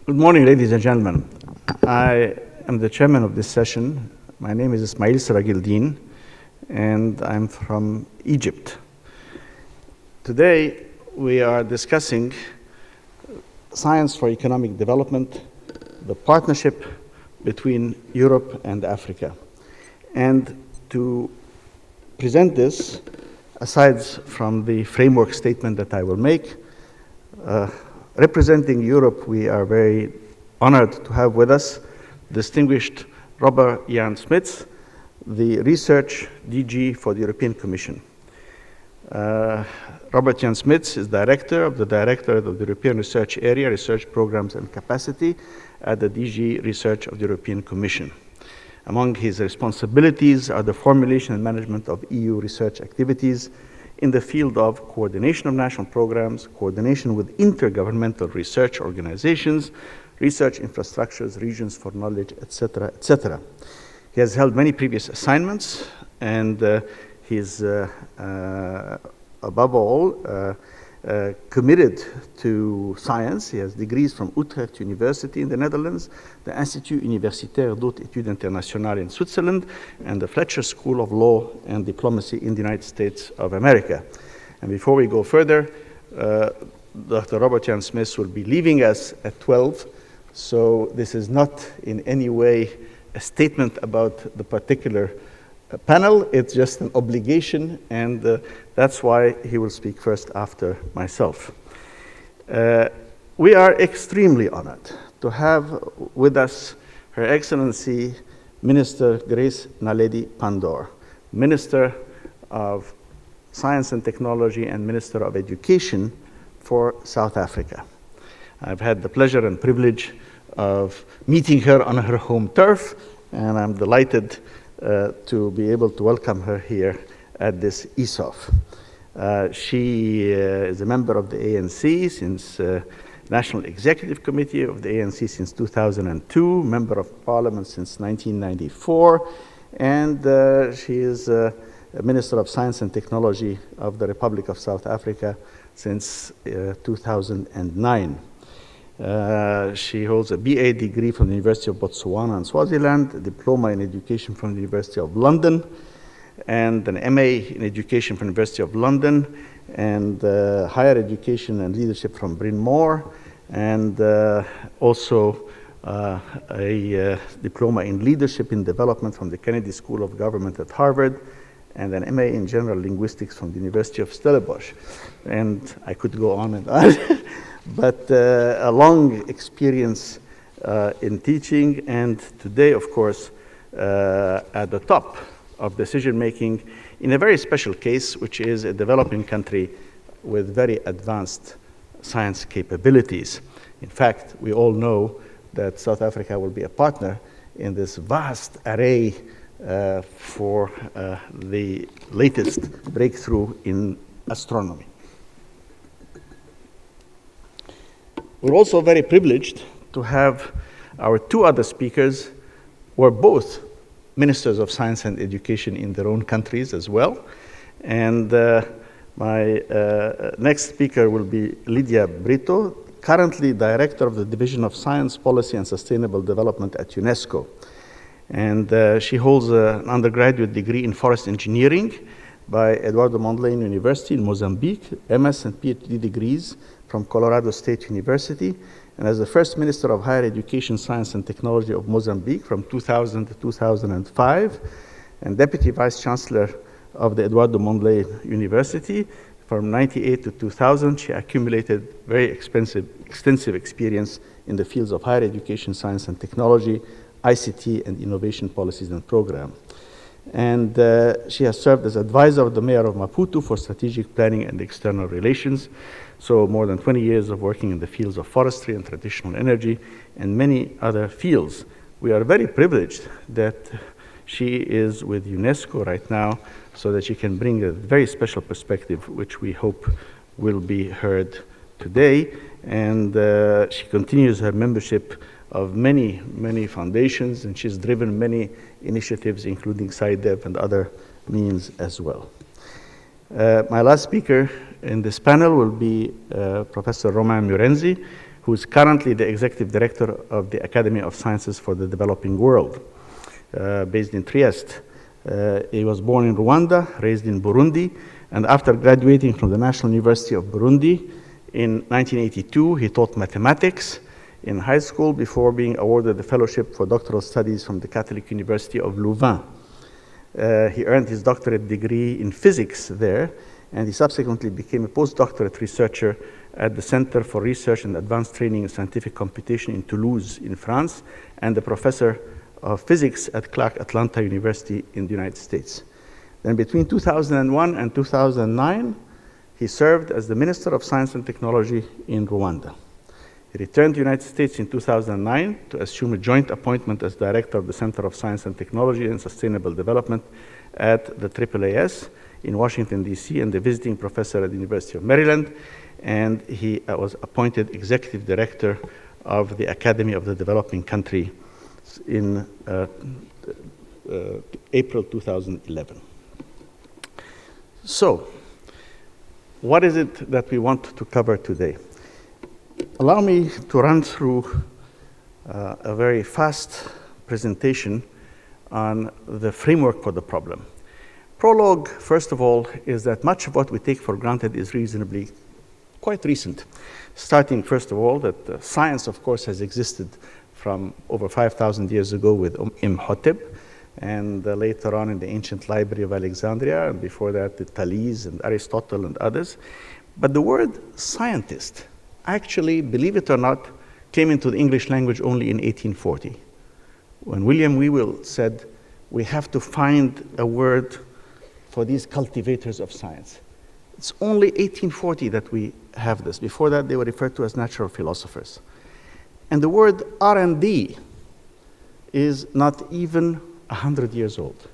Good morning, ladies and gentlemen. I am the chairman of this session. My name is Ismail Serageldin, and I'm from Egypt. Today, we are discussing science for economic development, the partnership between Europe and Africa. And to present this, aside from the framework statement that I will make, representing Europe, we are very honored to have with us distinguished Robert Jan Smits, the Research DG for the European Commission. Robert Jan Smits is Director of the Directorate of the European Research Area, Research Programs and Capacity at the DG Research of the European Commission. Among his responsibilities are the formulation and management of EU research activities in the field of coordination of national programs, coordination with intergovernmental research organizations, research infrastructures, regions for knowledge, etc., etc. He has held many previous assignments, and he's above all committed to science. He has degrees from Utrecht University in the Netherlands, the Institut Universitaire d'Haute Études Internationales in Switzerland, and the Fletcher School of Law and Diplomacy in the United States of America. And before we go further, Dr. Robert Jan Smits will be leaving us at 12, so this is not in any way a statement about the particular panel. It's just an obligation, and that's why he will speak first after myself. We are extremely honored to have with us Her Excellency Minister Grace Naledi Pandor, Minister of Science and Technology and Minister of Education for South Africa. I've had the pleasure and privilege of meeting her on her home turf, and I'm delighted to be able to welcome her here at this ESOF. She is a member of the ANC since National Executive Committee of the ANC since 2002, Member of Parliament since 1994, and she is a Minister of Science and Technology of the Republic of South Africa since 2009. She holds a BA degree from the University of Botswana and Swaziland, a diploma in education from the University of London, and an MA in education from the University of London, and higher education and leadership from Bryn Mawr, and also a diploma in leadership in development from the Kennedy School of Government at Harvard, and an MA in general linguistics from the University of Stellenbosch. And I could go on and on. But a long experience in teaching, and today, of course, at the top of decision-making in a very special case, which is a developing country with very advanced science capabilities. In fact, we all know that South Africa will be a partner in this vast array for the latest breakthrough in astronomy. We're also very privileged to have our two other speakers who are both ministers of science and education in their own countries as well. And my next speaker will be Lydia Brito, currently Director of the Division of Science, Policy and Sustainable Development at UNESCO. And she holds an undergraduate degree in forest engineering by Eduardo Mondlane University in Mozambique, MS and PhD degrees from Colorado State University, and as the first Minister of Higher Education, Science and Technology of Mozambique from 2000 to 2005, and Deputy Vice Chancellor of the Eduardo Mondlane University from 98 to 2000. She accumulated very extensive experience in the fields of higher education, science and technology, ICT, and innovation policies and programs. And she has served as advisor of the Mayor of Maputo for strategic planning and external relations. So more than 20 years of working in the fields of forestry and traditional energy and many other fields. We are very privileged that she is with UNESCO right now so that she can bring a very special perspective, which we hope will be heard today. And she continues her membership of many, many foundations, and she's driven many initiatives, including SciDev and other means as well. My last speaker in this panel will be Professor Romain Murenzi, who is currently the executive director of the Academy of Sciences for the Developing World, based in Trieste. He was born in Rwanda, raised in Burundi, and after graduating from the National University of Burundi in 1982, he taught mathematics in high school before being awarded the fellowship for doctoral studies from the Catholic University of Louvain. He earned his doctorate degree in physics there, and he subsequently became a postdoctorate researcher at the Center for Research and Advanced Training in Scientific Computation in Toulouse in France, and a professor of physics at Clark Atlanta University in the United States. Then between 2001 and 2009, he served as the Minister of Science and Technology in Rwanda. He returned to the United States in 2009 to assume a joint appointment as Director of the Center of Science and Technology and Sustainable Development at the AAAS in Washington, D.C., and the visiting professor at the University of Maryland. And he was appointed Executive Director of the Academy of the Developing Country in April 2011. So, what is it that we want to cover today? Allow me to run through a very fast presentation on the framework for the problem. Prologue, first of all, is that much of what we take for granted is reasonably quite recent. Starting, first of all, that science, of course, has existed from over 5,000 years ago with Imhotep, and later on in the ancient library of Alexandria, and before that, the Thales and Aristotle and others. But the word scientist actually, believe it or not, came into the English language only in 1840, when William Whewell said, we have to find a word for these cultivators of science. It's only 1840 that we have this. Before that, they were referred to as natural philosophers. And the word R&D is not even 100 years old.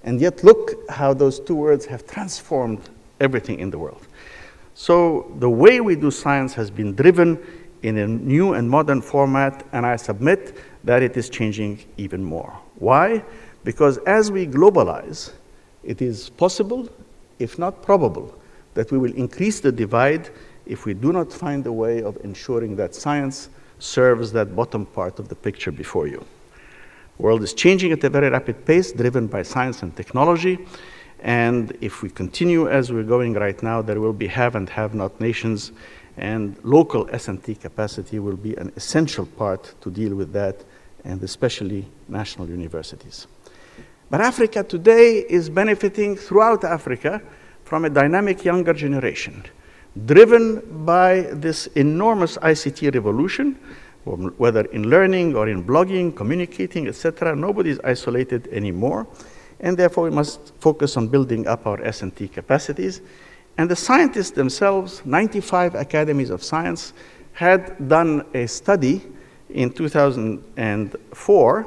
And yet look how those two words have transformed everything in the world. So the way we do science has been driven in a new and modern format, and I submit that it is changing even more. Why? Because as we globalize, it is possible, if not probable, that we will increase the divide if we do not find a way of ensuring that science serves that bottom part of the picture before you. The world is changing at a very rapid pace, driven by science and technology. And if we continue as we're going right now, there will be have and have-not nations, and local S&T capacity will be an essential part to deal with that, and especially national universities. But Africa today is benefiting throughout Africa from a dynamic younger generation, driven by this enormous ICT revolution, whether in learning or in blogging, communicating, etc. Nobody is isolated anymore. And therefore, we must focus on building up our S&T capacities. And the scientists themselves, 95 academies of science, had done a study in 2004,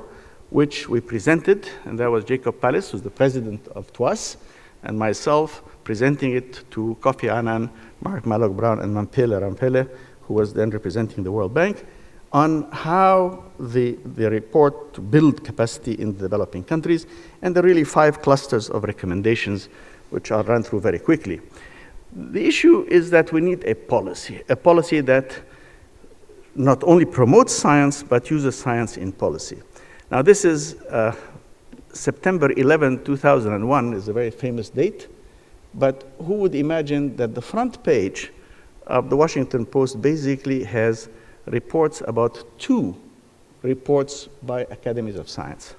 which we presented, and that was Jacob Pallis, who's the president of TWAS, and myself presenting it to Kofi Annan, Mark Malloch-Brown, and Mampele Rampele, who was then representing the World Bank, on how the report to build capacity in the developing countries, and there are really 5 clusters of recommendations, which I'll run through very quickly. The issue is that we need a policy that not only promotes science, but uses science in policy. Now, this is September 11, 2001 is a very famous date, but who would imagine that the front page of the Washington Post basically has reports about 2 reports by academies of science.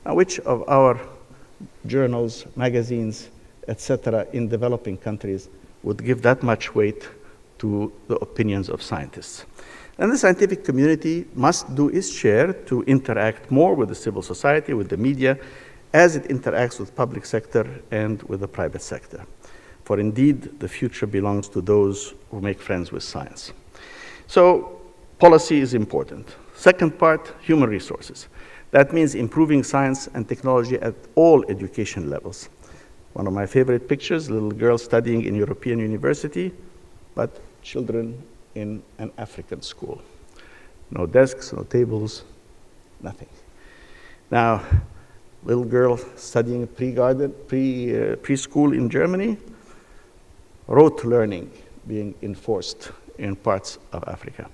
Now, which of our journals, magazines, etc. in developing countries would give that much weight to the opinions of scientists? And the scientific community must do its share to interact more with the civil society, with the media, as it interacts with public sector and with the private sector. For indeed, the future belongs to those who make friends with science. So, policy is important. Second part, human resources. That means improving science and technology at all education levels. One of my favorite pictures, a little girl studying in European university, but children in an African school. No desks, no tables, nothing. Now, little girl studying preschool in Germany, rote learning being enforced in parts of Africa.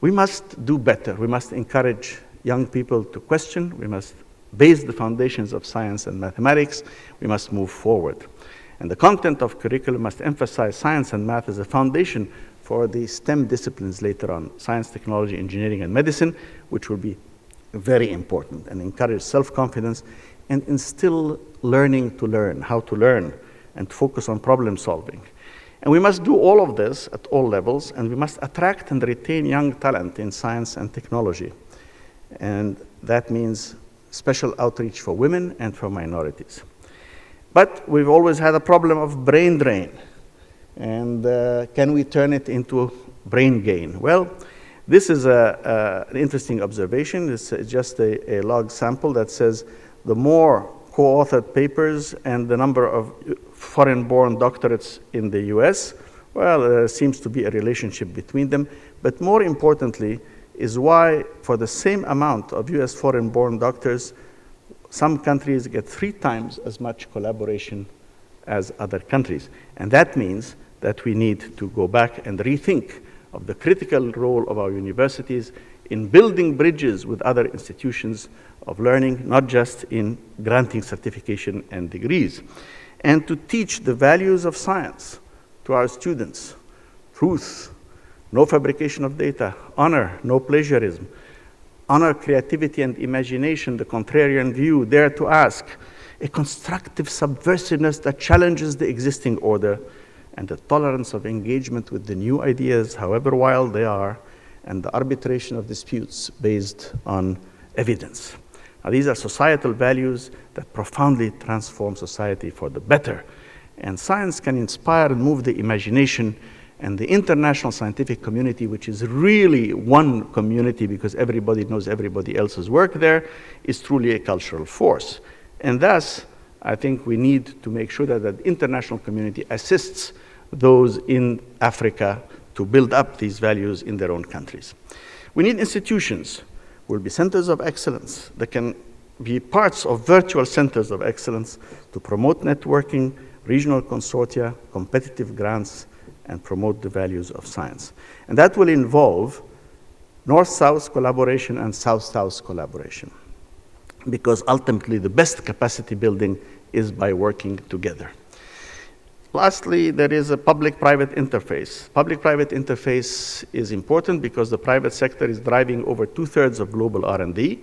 We must do better. We must encourage young people to question. We must base the foundations of science and mathematics. We must move forward. And the content of curriculum must emphasize science and math as a foundation for the STEM disciplines later on, science, technology, engineering, and medicine, which will be very important, and encourage self-confidence and instill learning to learn, how to learn, and focus on problem solving. And we must do all of this at all levels, and we must attract and retain young talent in science and technology. And that means special outreach for women and for minorities. But we've always had a problem of brain drain. And can we turn it into brain gain? Well, this is an interesting observation. It's just a log sample that says the more co-authored papers and the number of foreign-born doctorates in the US, well, there seems to be a relationship between them. But more importantly is why, for the same amount of US foreign-born doctors, some countries get 3 times as much collaboration as other countries. And that means that we need to go back and rethink of the critical role of our universities in building bridges with other institutions of learning, not just in granting certification and degrees, and to teach the values of science to our students: truth, no fabrication of data, honor, no plagiarism, honor creativity and imagination, the contrarian view, dare to ask, a constructive subversiveness that challenges the existing order, and the tolerance of engagement with the new ideas, however wild they are, and the arbitration of disputes based on evidence. Now, these are societal values that profoundly transform society for the better. And science can inspire and move the imagination, and the international scientific community, which is really one community because everybody knows everybody else's work there, is truly a cultural force. And thus, I think we need to make sure that the international community assists those in Africa to build up these values in their own countries. We need institutions. Will be centers of excellence that can be parts of virtual centers of excellence to promote networking, regional consortia, competitive grants, and promote the values of science. And that will involve North-South collaboration and South-South collaboration, because ultimately the best capacity building is by working together. Lastly, there is a public-private interface. Public-private interface is important because the private sector is driving over 2/3 of global R&D.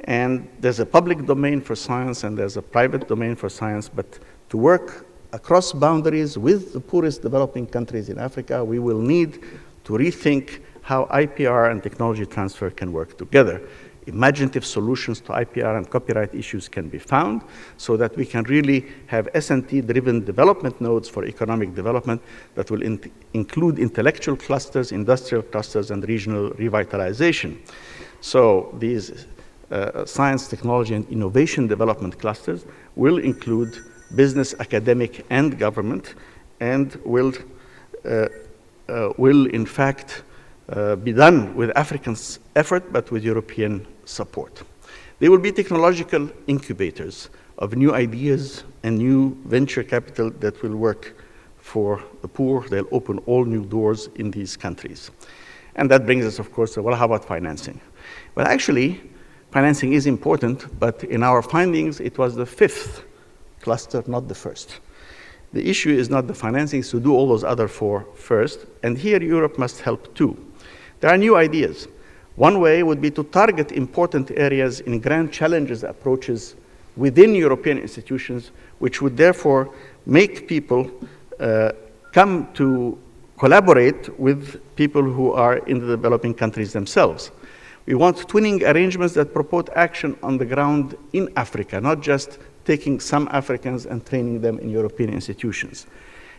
And there's a public domain for science and there's a private domain for science, but to work across boundaries with the poorest developing countries in Africa, we will need to rethink how IPR and technology transfer can work together. Imaginative solutions to IPR and copyright issues can be found so that we can really have S&T-driven development nodes for economic development that will include intellectual clusters, industrial clusters, and regional revitalization. So these science, technology, and innovation development clusters will include business, academic, and government, and will in fact be done with African effort, but with European support. They will be technological incubators of new ideas and new venture capital that will work for the poor. They'll open all new doors in these countries. And that brings us, of course, to, well, how about financing? Well, actually, financing is important, but in our findings, it was the 5th cluster, not the 1st. The issue is not the financing, it's to do all those other 4 first, and here Europe must help too. There are new ideas. One way would be to target important areas in grand challenges approaches within European institutions, which would therefore make people come to collaborate with people who are in the developing countries themselves. We want twinning arrangements that propose action on the ground in Africa, not just taking some Africans and training them in European institutions.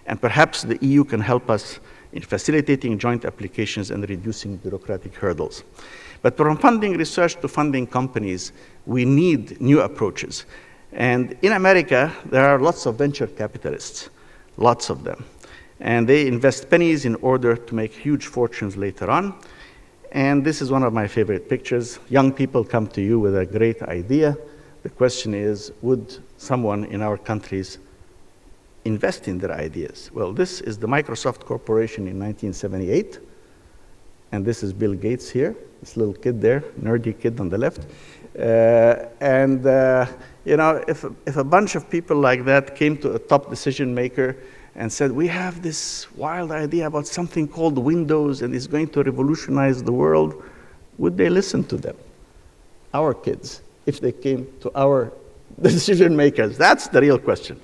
And perhaps the EU can help us in facilitating joint applications and reducing bureaucratic hurdles. But from funding research to funding companies, we need new approaches. And in America, there are lots of venture capitalists, lots of them. And they invest pennies in order to make huge fortunes later on. And this is one of my favorite pictures. Young people come to you with a great idea. The question is, would someone in our countries invest in their ideas? Well, this is the Microsoft Corporation in 1978. And this is Bill Gates here, this little kid there, nerdy kid on the left. You know, if a bunch of people like that came to a top decision maker and said, we have this wild idea about something called Windows and it's going to revolutionize the world, would they listen to them? Our kids, if they came to our decision makers? That's the real question.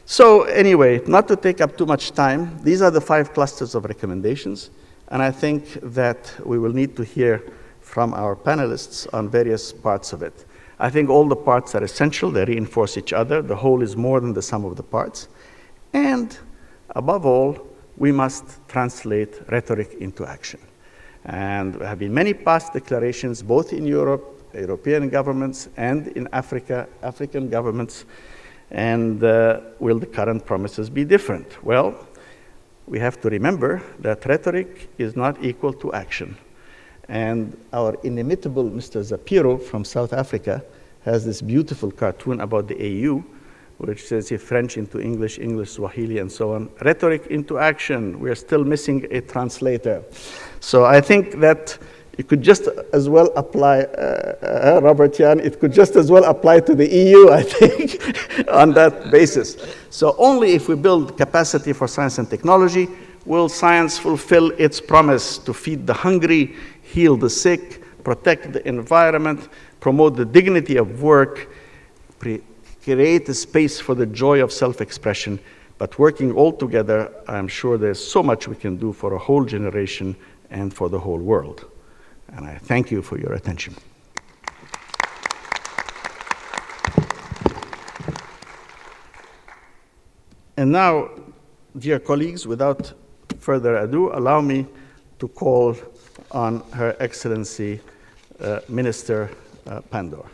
So anyway, not to take up too much time, these are the 5 clusters of recommendations. And I think that we will need to hear from our panelists on various parts of it. I think all the parts are essential. They reinforce each other. The whole is more than the sum of the parts. And above all, we must translate rhetoric into action. And there have been many past declarations, both in Europe, European governments, and in Africa, African governments. And will the current promises be different? Well, we have to remember that rhetoric is not equal to action. And our inimitable Mr. Zapiro from South Africa has this beautiful cartoon about the AU, which says if French into English, English, Swahili, and so on. Rhetoric into action. We're still missing a translator. So I think that it could just as well apply, Robert Jan, it could just as well apply to the EU, I think, on that basis. So only if we build capacity for science and technology will science fulfill its promise to feed the hungry, heal the sick, protect the environment, promote the dignity of work, create a space for the joy of self-expression. But working all together, I'm sure there's so much we can do for a whole generation and for the whole world. And I thank you for your attention. And now, dear colleagues, without further ado, allow me to call on Her Excellency Minister Pandor.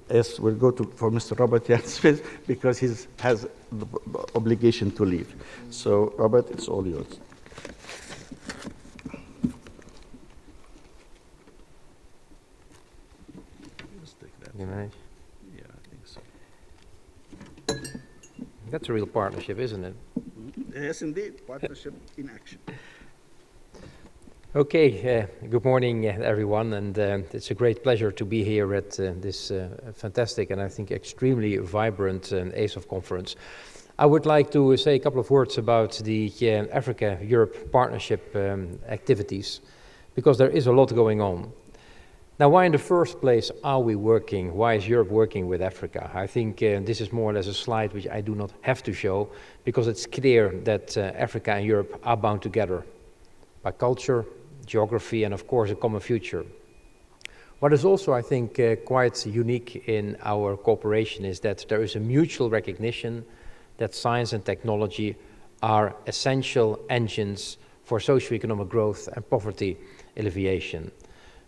Yes, we'll go for Mr. Robert Jan Smith because he has the obligation to leave. So, Robert, it's all yours. Let's take that. You manage? Yeah, I think so. That's a real partnership, isn't it? Yes, indeed. Partnership in action. Okay, good morning, everyone, and it's a great pleasure to be here at this fantastic and I think extremely vibrant ESOF conference. I would like to say a couple of words about the Africa-Europe partnership activities, because there is a lot going on. Now, why in the first place are we working? Why is Europe working with Africa? I think this is more or less a slide which I do not have to show, because it's clear that Africa and Europe are bound together by culture, geography, and of course a common future. What is also, I think, quite unique in our cooperation is that there is a mutual recognition that science and technology are essential engines for socio-economic growth and poverty alleviation.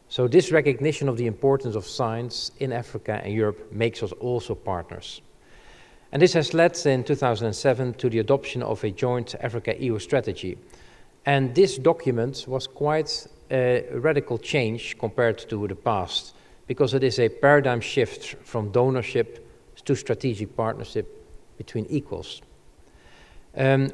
So this recognition of the importance of science in Africa and Europe makes us also partners. And this has led in 2007 to the adoption of a joint Africa-EU strategy. And this document was quite a radical change compared to the past, because it is a paradigm shift from donorship to strategic partnership between equals.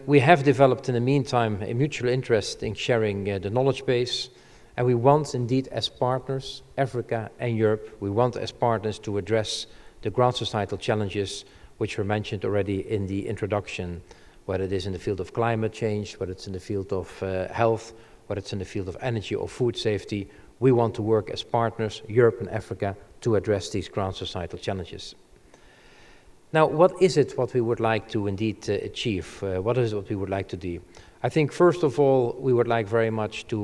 We have developed in the meantime a mutual interest in sharing the knowledge base, and we want indeed as partners, Africa and Europe, we want as partners to address the grand societal challenges which were mentioned already in the introduction, whether it is in the field of climate change, whether it's in the field of health, whether it's in the field of energy or food safety. We want to work as partners, Europe and Africa, to address these grand societal challenges. Now, what is it what we would like to indeed achieve? What is it what we would like to do? I think, first of all, we would like very much to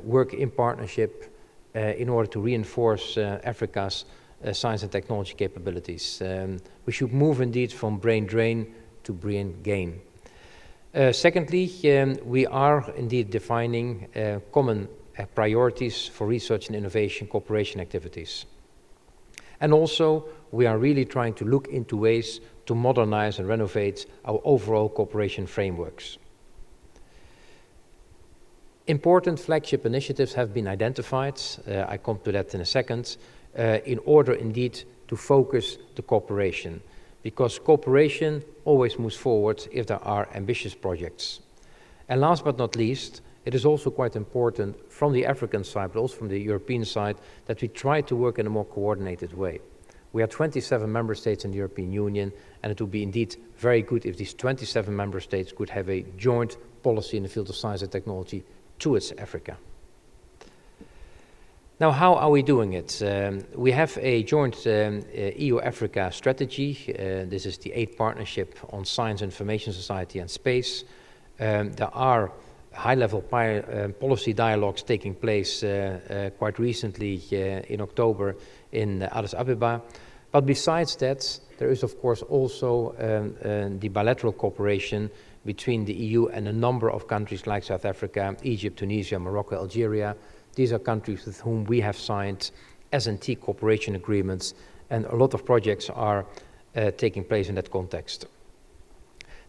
work in partnership in order to reinforce Africa's science and technology capabilities. We should move indeed from brain drain to brain gain. Secondly, we are indeed defining common priorities for research and innovation cooperation activities. And also, we are really trying to look into ways to modernize and renovate our overall cooperation frameworks. Important flagship initiatives have been identified, I come to that in a second, in order indeed to focus the cooperation. because cooperation always moves forward if there are ambitious projects. And last but not least, it is also quite important from the African side, but also from the European side, that we try to work in a more coordinated way. We are 27 member states in the European Union, and it would be indeed very good if these 27 member states could have a joint policy in the field of science and technology towards Africa. Now, how are we doing it? We have a joint EU-Africa strategy. This is the 8th partnership on science, information society and space. There are high-level policy dialogues taking place quite recently in October in Addis Ababa. But besides that, there is of course also the bilateral cooperation between the EU and a number of countries like South Africa, Egypt, Tunisia, Morocco, Algeria. These are countries with whom we have signed S&T cooperation agreements, and a lot of projects are taking place in that context.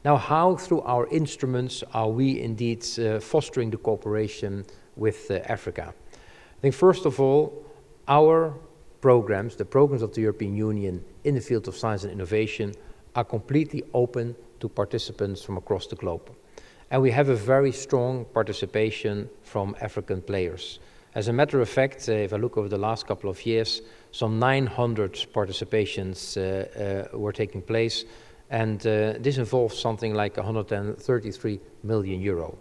Now, how through our instruments are we indeed fostering the cooperation with Africa? I think first of all, our programs, the programs of the European Union in the field of science and innovation, are completely open to participants from across the globe. And we have a very strong participation from African players. As a matter of fact, if I look over the last couple of years, some 900 participations were taking place, and this involves something like 133 million euro.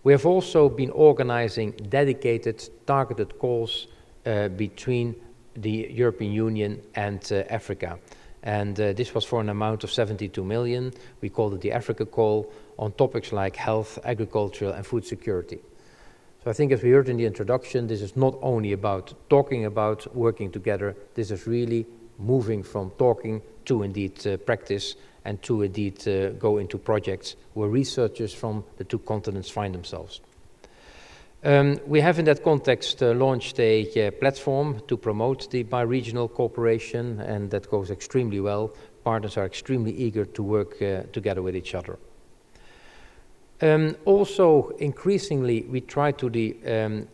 We have also been organizing dedicated, targeted calls between the European Union and Africa. And this was for an amount of 72 million. We called it the Africa Call, on topics like health, agriculture and food security. So I think, as we heard in the introduction, this is not only about talking about working together, this is really moving from talking to indeed practice, and to indeed go into projects where researchers from the two continents find themselves. We have in that context launched a platform to promote the bi-regional cooperation, and that goes extremely well. Partners are extremely eager to work together with each other. Also, increasingly, we try to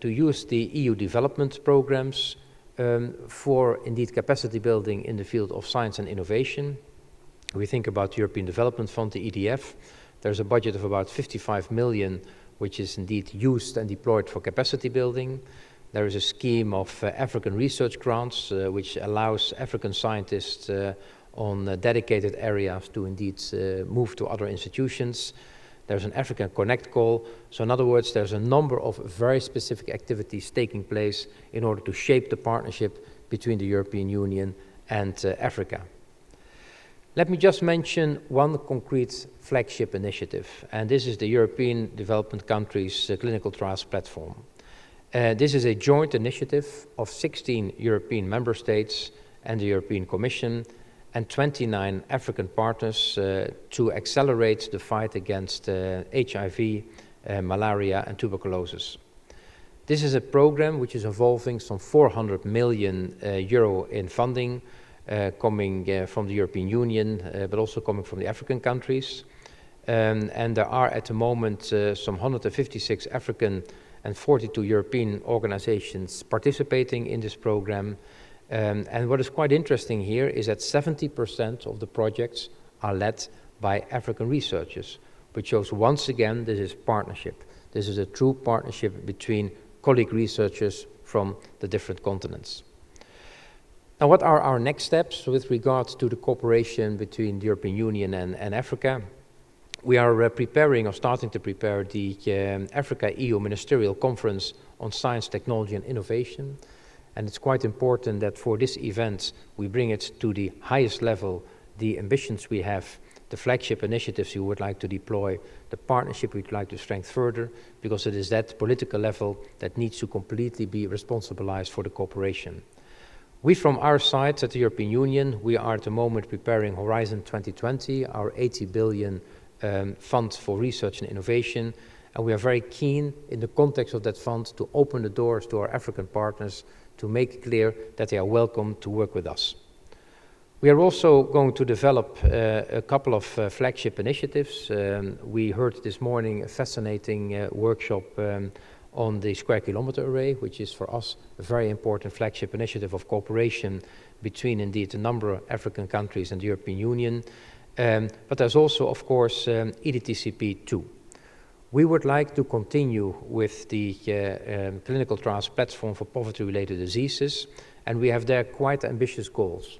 use the EU development programs for indeed capacity building in the field of science and innovation. We think about the European Development Fund, the EDF. There's a budget of about 55 million, which is indeed used and deployed for capacity building. There is a scheme of African research grants, which allows African scientists on dedicated areas to indeed move to other institutions. There's an African Connect call. So in other words, there's a number of very specific activities taking place in order to shape the partnership between the European Union and Africa. Let me just mention one concrete flagship initiative, and this is the European Development Countries Clinical Trials Platform. This is a joint initiative of 16 European member states and the European Commission and 29 African partners to accelerate the fight against HIV, malaria and tuberculosis. This is a program which is involving some 400 million euro in funding, coming from the European Union, but also coming from the African countries. And there are at the moment some 156 African and 42 European organizations participating in this program. And what is quite interesting here is that 70% of the projects are led by African researchers, which shows once again this is partnership. This is a true partnership between colleague researchers from the different continents. Now, what are our next steps with regards to the cooperation between the European Union and Africa? We are preparing or starting to prepare the Africa-EU Ministerial Conference on Science, Technology and Innovation. And it's quite important that for this event, we bring it to the highest level, the ambitions we have, the flagship initiatives we would like to deploy, the partnership we'd like to strengthen further, because it is that political level that needs to completely be responsibilized for the cooperation. We, from our side at the European Union, we are at the moment preparing Horizon 2020, our 80 billion fund for research and innovation, and we are very keen in the context of that fund to open the doors to our African partners to make clear that they are welcome to work with us. We are also going to develop a couple of flagship initiatives. We heard this morning a fascinating workshop on the Square Kilometre Array, which is for us a very important flagship initiative of cooperation between indeed a number of African countries and the European Union. But there's also, of course, EDTCP2. We would like to continue with the clinical trials platform for poverty-related diseases, and we have there quite ambitious goals.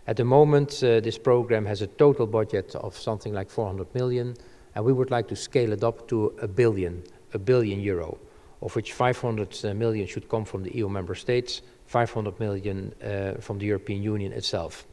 At the moment, this program has a total budget of something like 400 million, and we would like to scale it up to a billion euro, of which 500 million should come from the EU member states, 500 million from the European Union itself.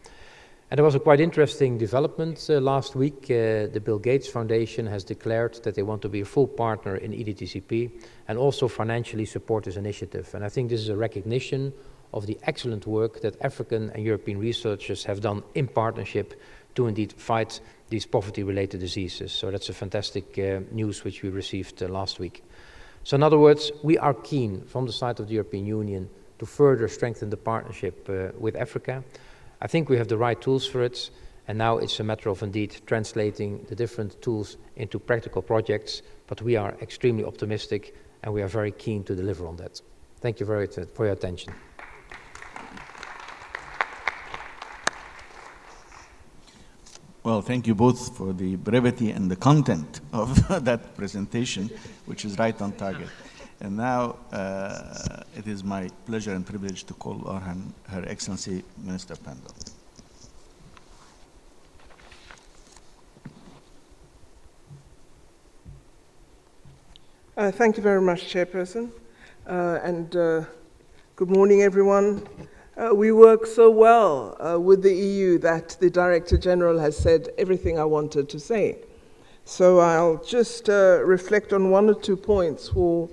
And there was a quite interesting development last week. The Bill Gates Foundation has declared that they want to be a full partner in EDTCP and also financially support this initiative. And I think this is a recognition of the excellent work that African and European researchers have done in partnership to indeed fight these poverty-related diseases. So that's a fantastic news which we received last week. So in other words, we are keen from the side of the European Union to further strengthen the partnership with Africa. I think we have the right tools for it, and now it's a matter of indeed translating the different tools into practical projects, but we are extremely optimistic and we are very keen to deliver on that. Thank you very much for your attention. Well, thank you both for the brevity and the content of that presentation, which is right on target. And now it is my pleasure and privilege to call on Her Excellency Minister Pandor. Thank you very much, Chairperson. Good morning, everyone. We work so well with the EU that the Director General has said everything I wanted to say. So I'll just reflect on one or 2 points for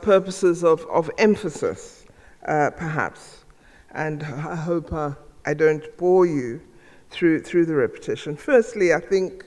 purposes of emphasis, perhaps. And I hope I don't bore you through the repetition. Firstly, I think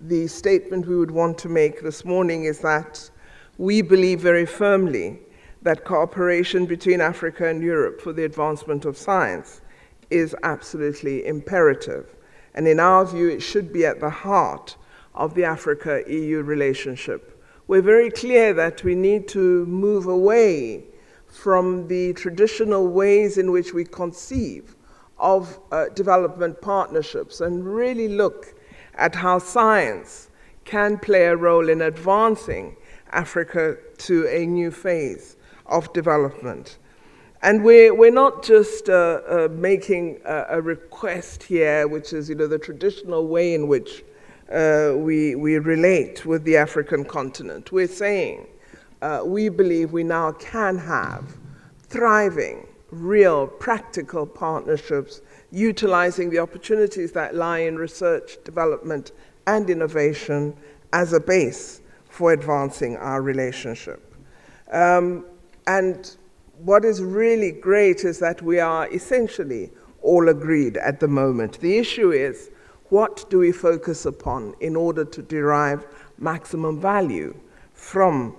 the statement we would want to make this morning is that we believe very firmly that cooperation between Africa and Europe for the advancement of science is absolutely imperative. And in our view, it should be at the heart of the Africa-EU relationship. We're very clear that we need to move away from the traditional ways in which we conceive of development partnerships and really look at how science can play a role in advancing Africa to a new phase of development. And we're not just making a request here, which is the traditional way in which we relate with the African continent. We're saying we believe we now can have thriving, real, practical partnerships, utilizing the opportunities that lie in research, development, and innovation as a base for advancing our relationship. And what is really great is that we are essentially all agreed at the moment. The issue is, what do we focus upon in order to derive maximum value from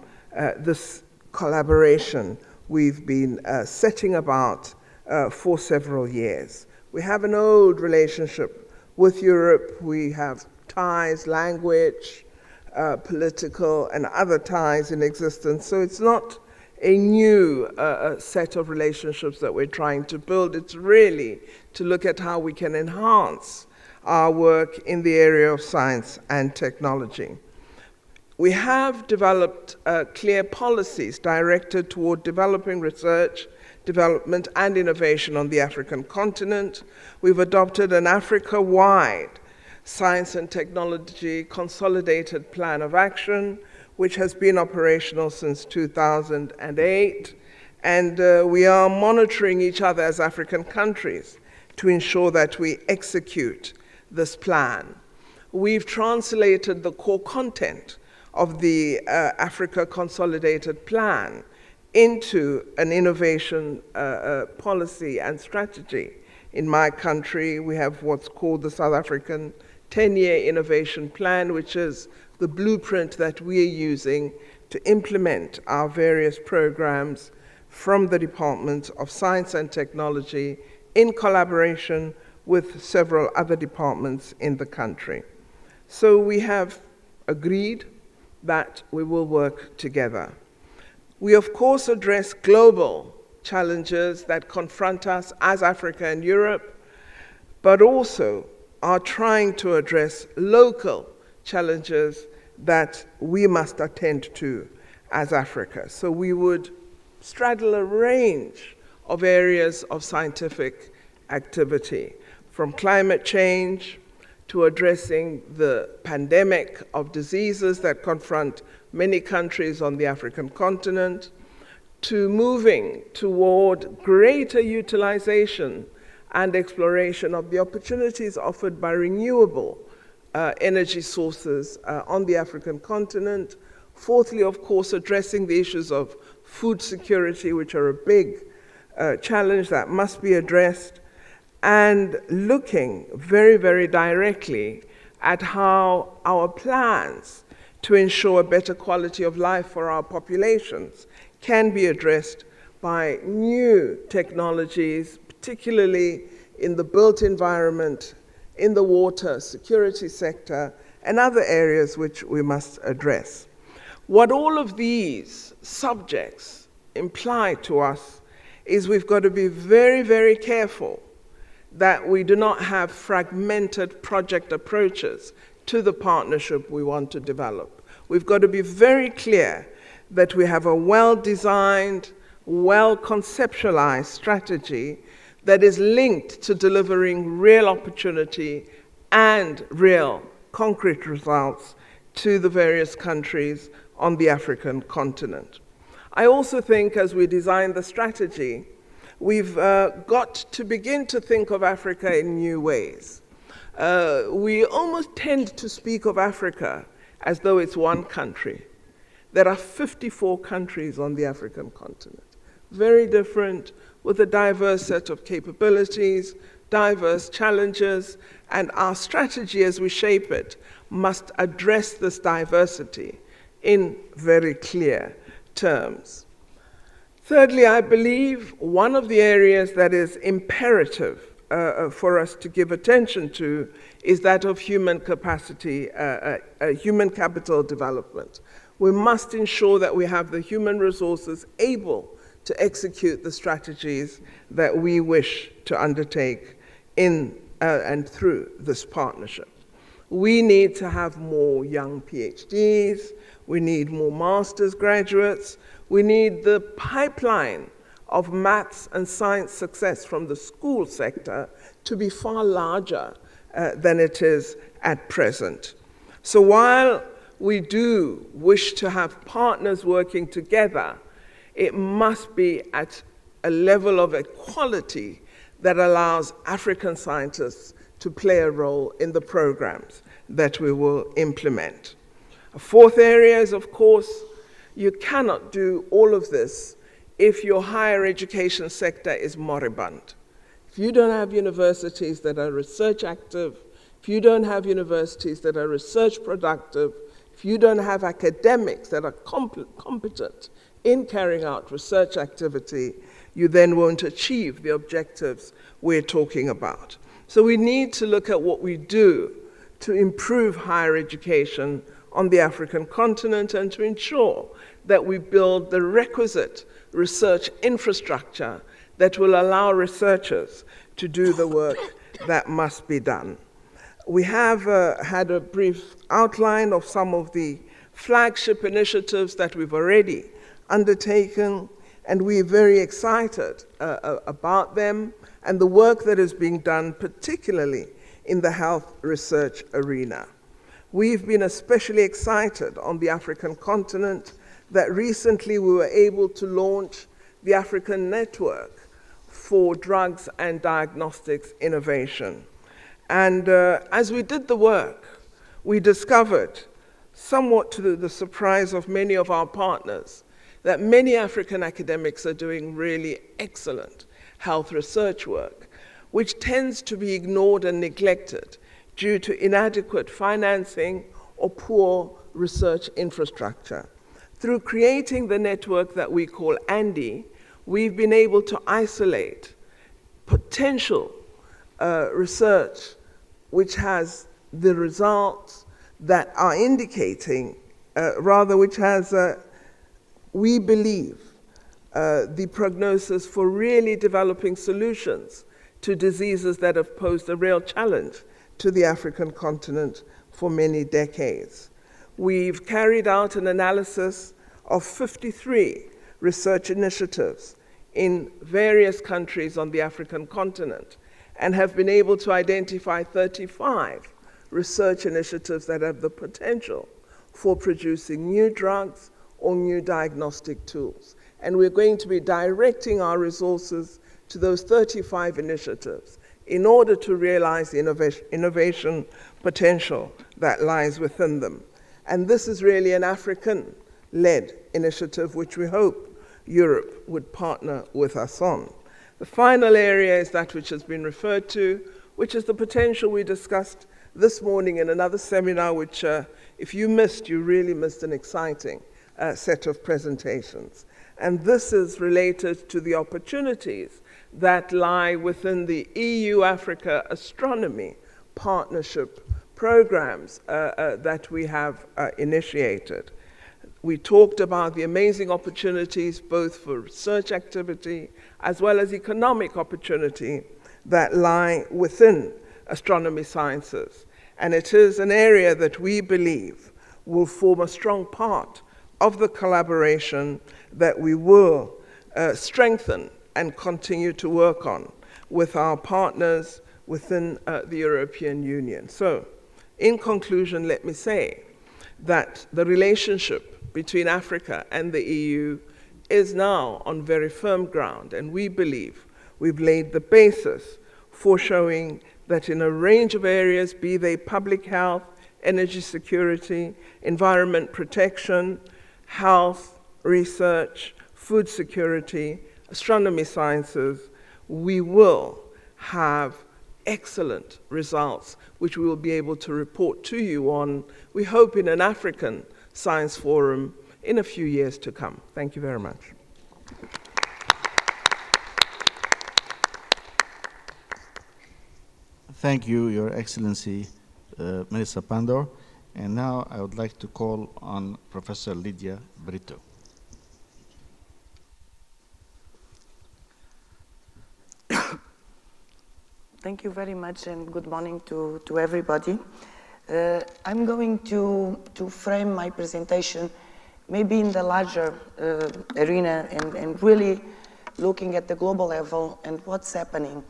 this collaboration we've been setting about for several years? We have an old relationship with Europe. We have ties, language, political and other ties in existence. So it's not a new set of relationships that we're trying to build. It's really to look at how we can enhance our work in the area of science and technology. We have developed clear policies directed toward developing research, development, and innovation on the African continent. We've adopted an Africa-wide science and technology consolidated plan of action, which has been operational since 2008. And we are monitoring each other as African countries to ensure that we execute this plan. We've translated the core content of the Africa Consolidated Plan into an innovation policy and strategy. In my country, we have what's called the South African 10-year Innovation Plan, which is the blueprint that we are using to implement our various programs from the Department of Science and Technology in collaboration with several other departments in the country. So we have agreed that we will work together. We, of course, address global challenges that confront us as Africa and Europe, but also are trying to address local challenges that we must attend to as Africa. So we would straddle a range of areas of scientific activity, from climate change to addressing the pandemic of diseases that confront many countries on the African continent, to moving toward greater utilization and exploration of the opportunities offered by renewable energy sources on the African continent. Fourthly, of course, addressing the issues of food security, which are a big challenge that must be addressed, and looking very, very directly at how our plans to ensure a better quality of life for our populations can be addressed by new technologies, particularly in the built environment, in the water security sector, and other areas which we must address. What all of these subjects imply to us is we've got to be very, very careful that we do not have fragmented project approaches to the partnership we want to develop. We've got to be very clear that we have a well-designed, well-conceptualized strategy that is linked to delivering real opportunity and real concrete results to the various countries on the African continent. I also think as we design the strategy, we've got to begin to think of Africa in new ways. We almost tend to speak of Africa as though it's one country. There are 54 countries on the African continent, very different, with a diverse set of capabilities, diverse challenges, and our strategy as we shape it must address this diversity in very clear terms. Thirdly, I believe one of the areas that is imperative for us to give attention to is that of human capacity, human capital development. We must ensure that we have the human resources able to execute the strategies that we wish to undertake in and through this partnership. We need to have more young PhDs, we need more master's graduates, we need the pipeline of maths and science success from the school sector to be far larger than it is at present. So while we do wish to have partners working together, it must be at a level of equality that allows African scientists to play a role in the programs that we will implement. A fourth area is, of course, you cannot do all of this if your higher education sector is moribund. If you don't have universities that are research active, if you don't have universities that are research productive, if you don't have academics that are competent in carrying out research activity, you then won't achieve the objectives we're talking about. So we need to look at what we do to improve higher education on the African continent and to ensure that we build the requisite research infrastructure that will allow researchers to do the work that must be done. We have had a brief outline of some of the flagship initiatives that we've already undertaken, and we're very excited about them and the work that is being done, particularly in the health research arena. We've been especially excited on the African continent that recently we were able to launch the African Network for Drugs and Diagnostics Innovation. And as we did the work, we discovered, somewhat to the surprise of many of our partners, that many African academics are doing really excellent health research work, which tends to be ignored and neglected due to inadequate financing or poor research infrastructure. Through creating the network that we call ANDI, we've been able to isolate potential research which has the results that are indicating, which has we believe the prognosis for really developing solutions to diseases that have posed a real challenge to the African continent for many decades. We've carried out an analysis of 53 research initiatives in various countries on the African continent and have been able to identify 35 research initiatives that have the potential for producing new drugs or new diagnostic tools. And we're going to be directing our resources to those 35 initiatives in order to realize the innovation potential that lies within them. And this is really an African-led initiative, which we hope Europe would partner with us on. The final area is that which has been referred to, which is the potential we discussed this morning in another seminar, which if you missed, you really missed an exciting set of presentations. And this is related to the opportunities that lie within the EU-Africa Astronomy Partnership programs that we have initiated. We talked about the amazing opportunities both for research activity as well as economic opportunity that lie within astronomy sciences. And it is an area that we believe will form a strong part of the collaboration that we will strengthen and continue to work on with our partners within the European Union. So, in conclusion, let me say that the relationship between Africa and the EU is now on very firm ground, and we believe we've laid the basis for showing that in a range of areas, be they public health, energy security, environment protection, health, research, food security, astronomy sciences, we will have excellent results, which we will be able to report to you on, we hope, in an African Science Forum in a few years to come. Thank you very much. Thank you, Your Excellency, Melissa Pandor. And now I would like to call on Professor Lydia Brito. Thank you very much, and good morning to everybody. I'm going to frame my presentation maybe in the larger arena and really looking at the global level and what's happening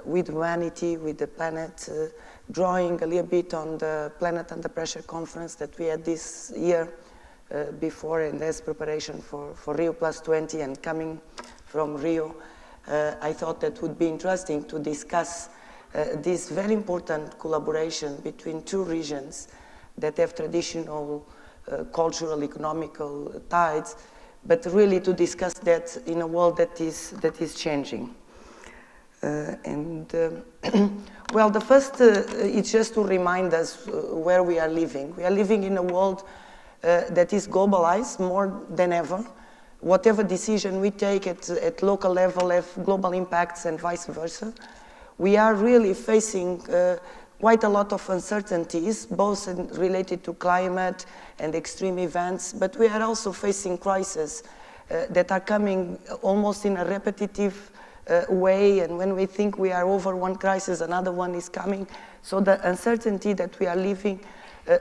with humanity, with the planet, drawing a little bit on the Planet Under Pressure conference that we had this year before, and as preparation for Rio Plus 20 and coming from Rio. I thought that would be interesting to discuss this very important collaboration between two regions that have traditional cultural, economical ties, but really to discuss that in a world that is changing. Well, the first is just to remind us where we are living. We are living in a world that is globalized more than ever. Whatever decision we take at local level have global impacts and vice versa. We are really facing quite a lot of uncertainties, both related to climate and extreme events, but we are also facing crises that are coming almost in a repetitive way, and when we think we are over one crisis, another one is coming. So the uncertainty that we are living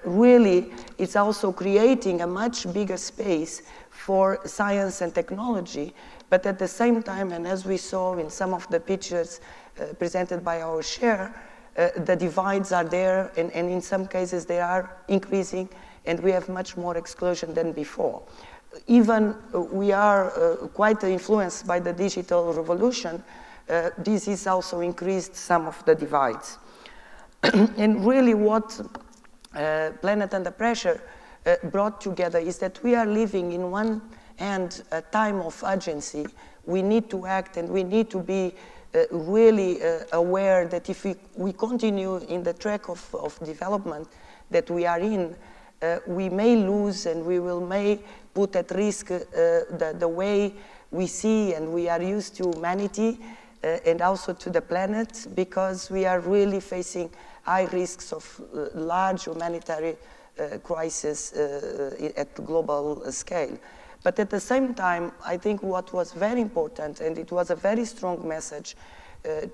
really is also creating a much bigger space for science and technology, but at the same time, and as we saw in some of the pictures presented by our chair, the divides are there, and in some cases they are increasing, and we have much more exclusion than before. Even we are quite influenced by the digital revolution. This has also increased some of the divides. And really what Planet Under Pressure brought together is that we are living in one hand a time of urgency. We need to act, and we need to be really aware that if we continue in the track of development that we are in, we may lose and we may put at risk the way we see and we are used to humanity and also to the planet, because we are really facing high risks of large humanitarian crisis at global scale. But at the same time, I think what was very important, and it was a very strong message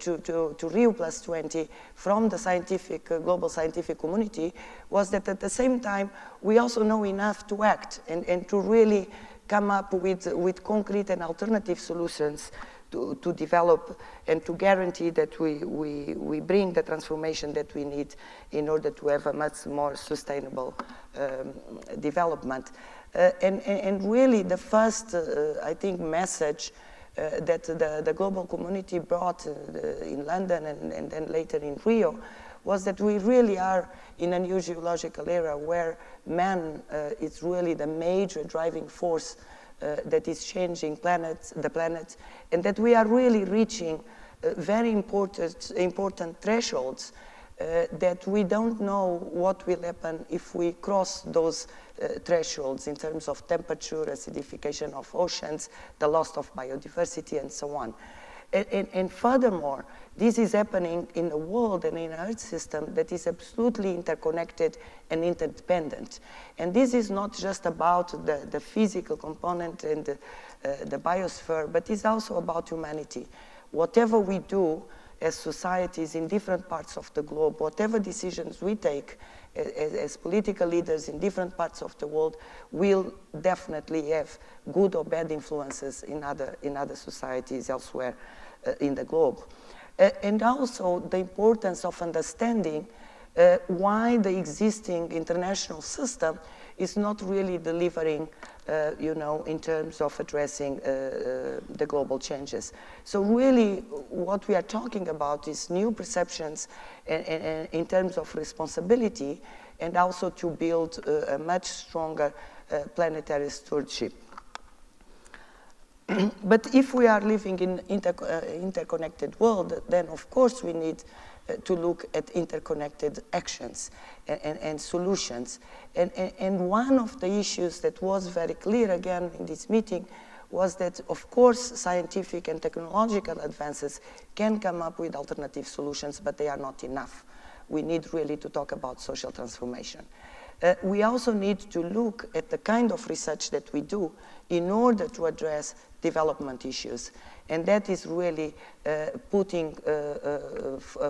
to Rio Plus 20 from the scientific, global scientific community, was that at the same time, we also know enough to act and to really come up with concrete and alternative solutions to develop and to guarantee that we bring the transformation that we need in order to have a much more sustainable development. And really the first, I think, message that the global community brought in London and then later in Rio was that we really are in a new geological era where man is really the major driving force that is changing the planet, and that we are really reaching very important thresholds that we don't know what will happen if we cross those thresholds in terms of temperature, acidification of oceans, the loss of biodiversity, and so on. And furthermore, this is happening in a world and in an Earth system that is absolutely interconnected and interdependent. And this is not just about the physical component and the biosphere, but it's also about humanity. Whatever we do as societies in different parts of the globe, whatever decisions we take as political leaders in different parts of the world will definitely have good or bad influences in other societies elsewhere in the globe. And also the importance of understanding why the existing international system is not really delivering, in terms of addressing the global changes. So really what we are talking about is new perceptions and in terms of responsibility, and also to build a much stronger planetary stewardship. But if we are living in interconnected world, then of course we need to look at interconnected actions and solutions. And one of the issues that was very clear again in this meeting was that, of course, scientific and technological advances can come up with alternative solutions, but they are not enough. We need really to talk about social transformation. We also need to look at the kind of research that we do in order to address development issues. And that is really putting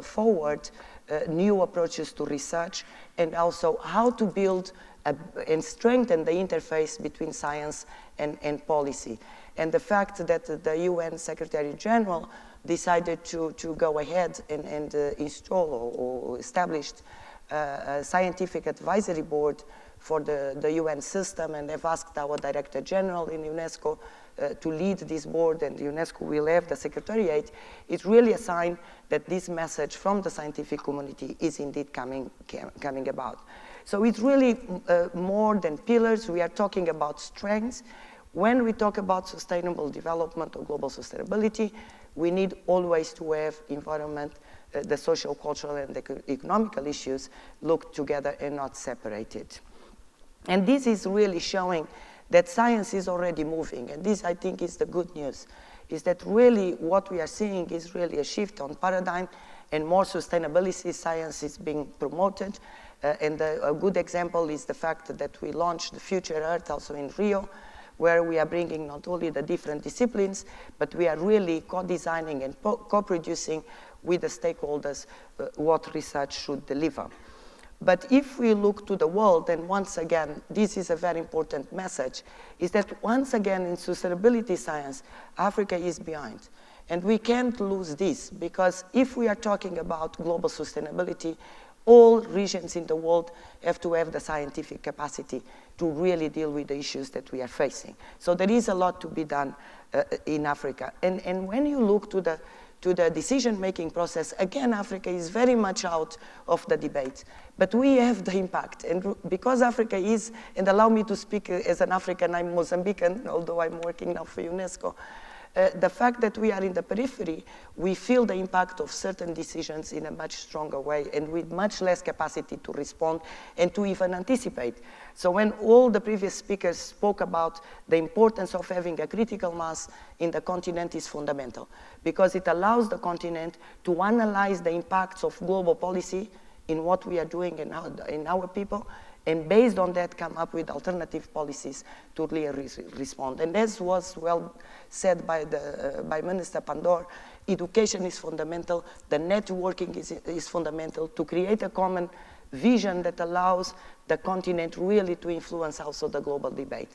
forward new approaches to research, and also how to build and strengthen the interface between science and policy. And the fact that the UN Secretary General decided to go ahead and install or established a scientific advisory board for the UN system, and have asked our Director General in UNESCO to lead this board, and UNESCO will have the Secretariat, is really a sign that this message from the scientific community is indeed coming about. So it's really more than pillars. We are talking about strengths. When we talk about sustainable development or global sustainability, we need always to have environment, the social, cultural, and the economical issues looked together and not separated. And this is really showing that science is already moving. And this, I think, is the good news, is that really what we are seeing is really a shift on paradigm, and more sustainability science is being promoted. And a good example is the fact that we launched the Future Earth also in Rio, where we are bringing not only the different disciplines, but we are really co-designing and co-producing with the stakeholders what research should deliver. But if we look to the world, and once again, this is a very important message, is that once again in sustainability science, Africa is behind. And we can't lose this, because if we are talking about global sustainability, all regions in the world have to have the scientific capacity to really deal with the issues that we are facing. So there is a lot to be done in Africa. And when you look to the decision-making process, again, Africa is very much out of the debate. But we have the impact. And because Africa is, and allow me to speak as an African, I'm Mozambican, although I'm working now for UNESCO, the fact that we are in the periphery, we feel the impact of certain decisions in a much stronger way, and with much less capacity to respond and to even anticipate. So when all the previous speakers spoke about the importance of having a critical mass in the continent is fundamental, because it allows the continent to analyze the impacts of global policy in what we are doing in our people, and based on that come up with alternative policies to really respond. And as was well said by Minister Pandor, education is fundamental, the networking is fundamental to create a common vision that allows the continent really to influence also the global debate.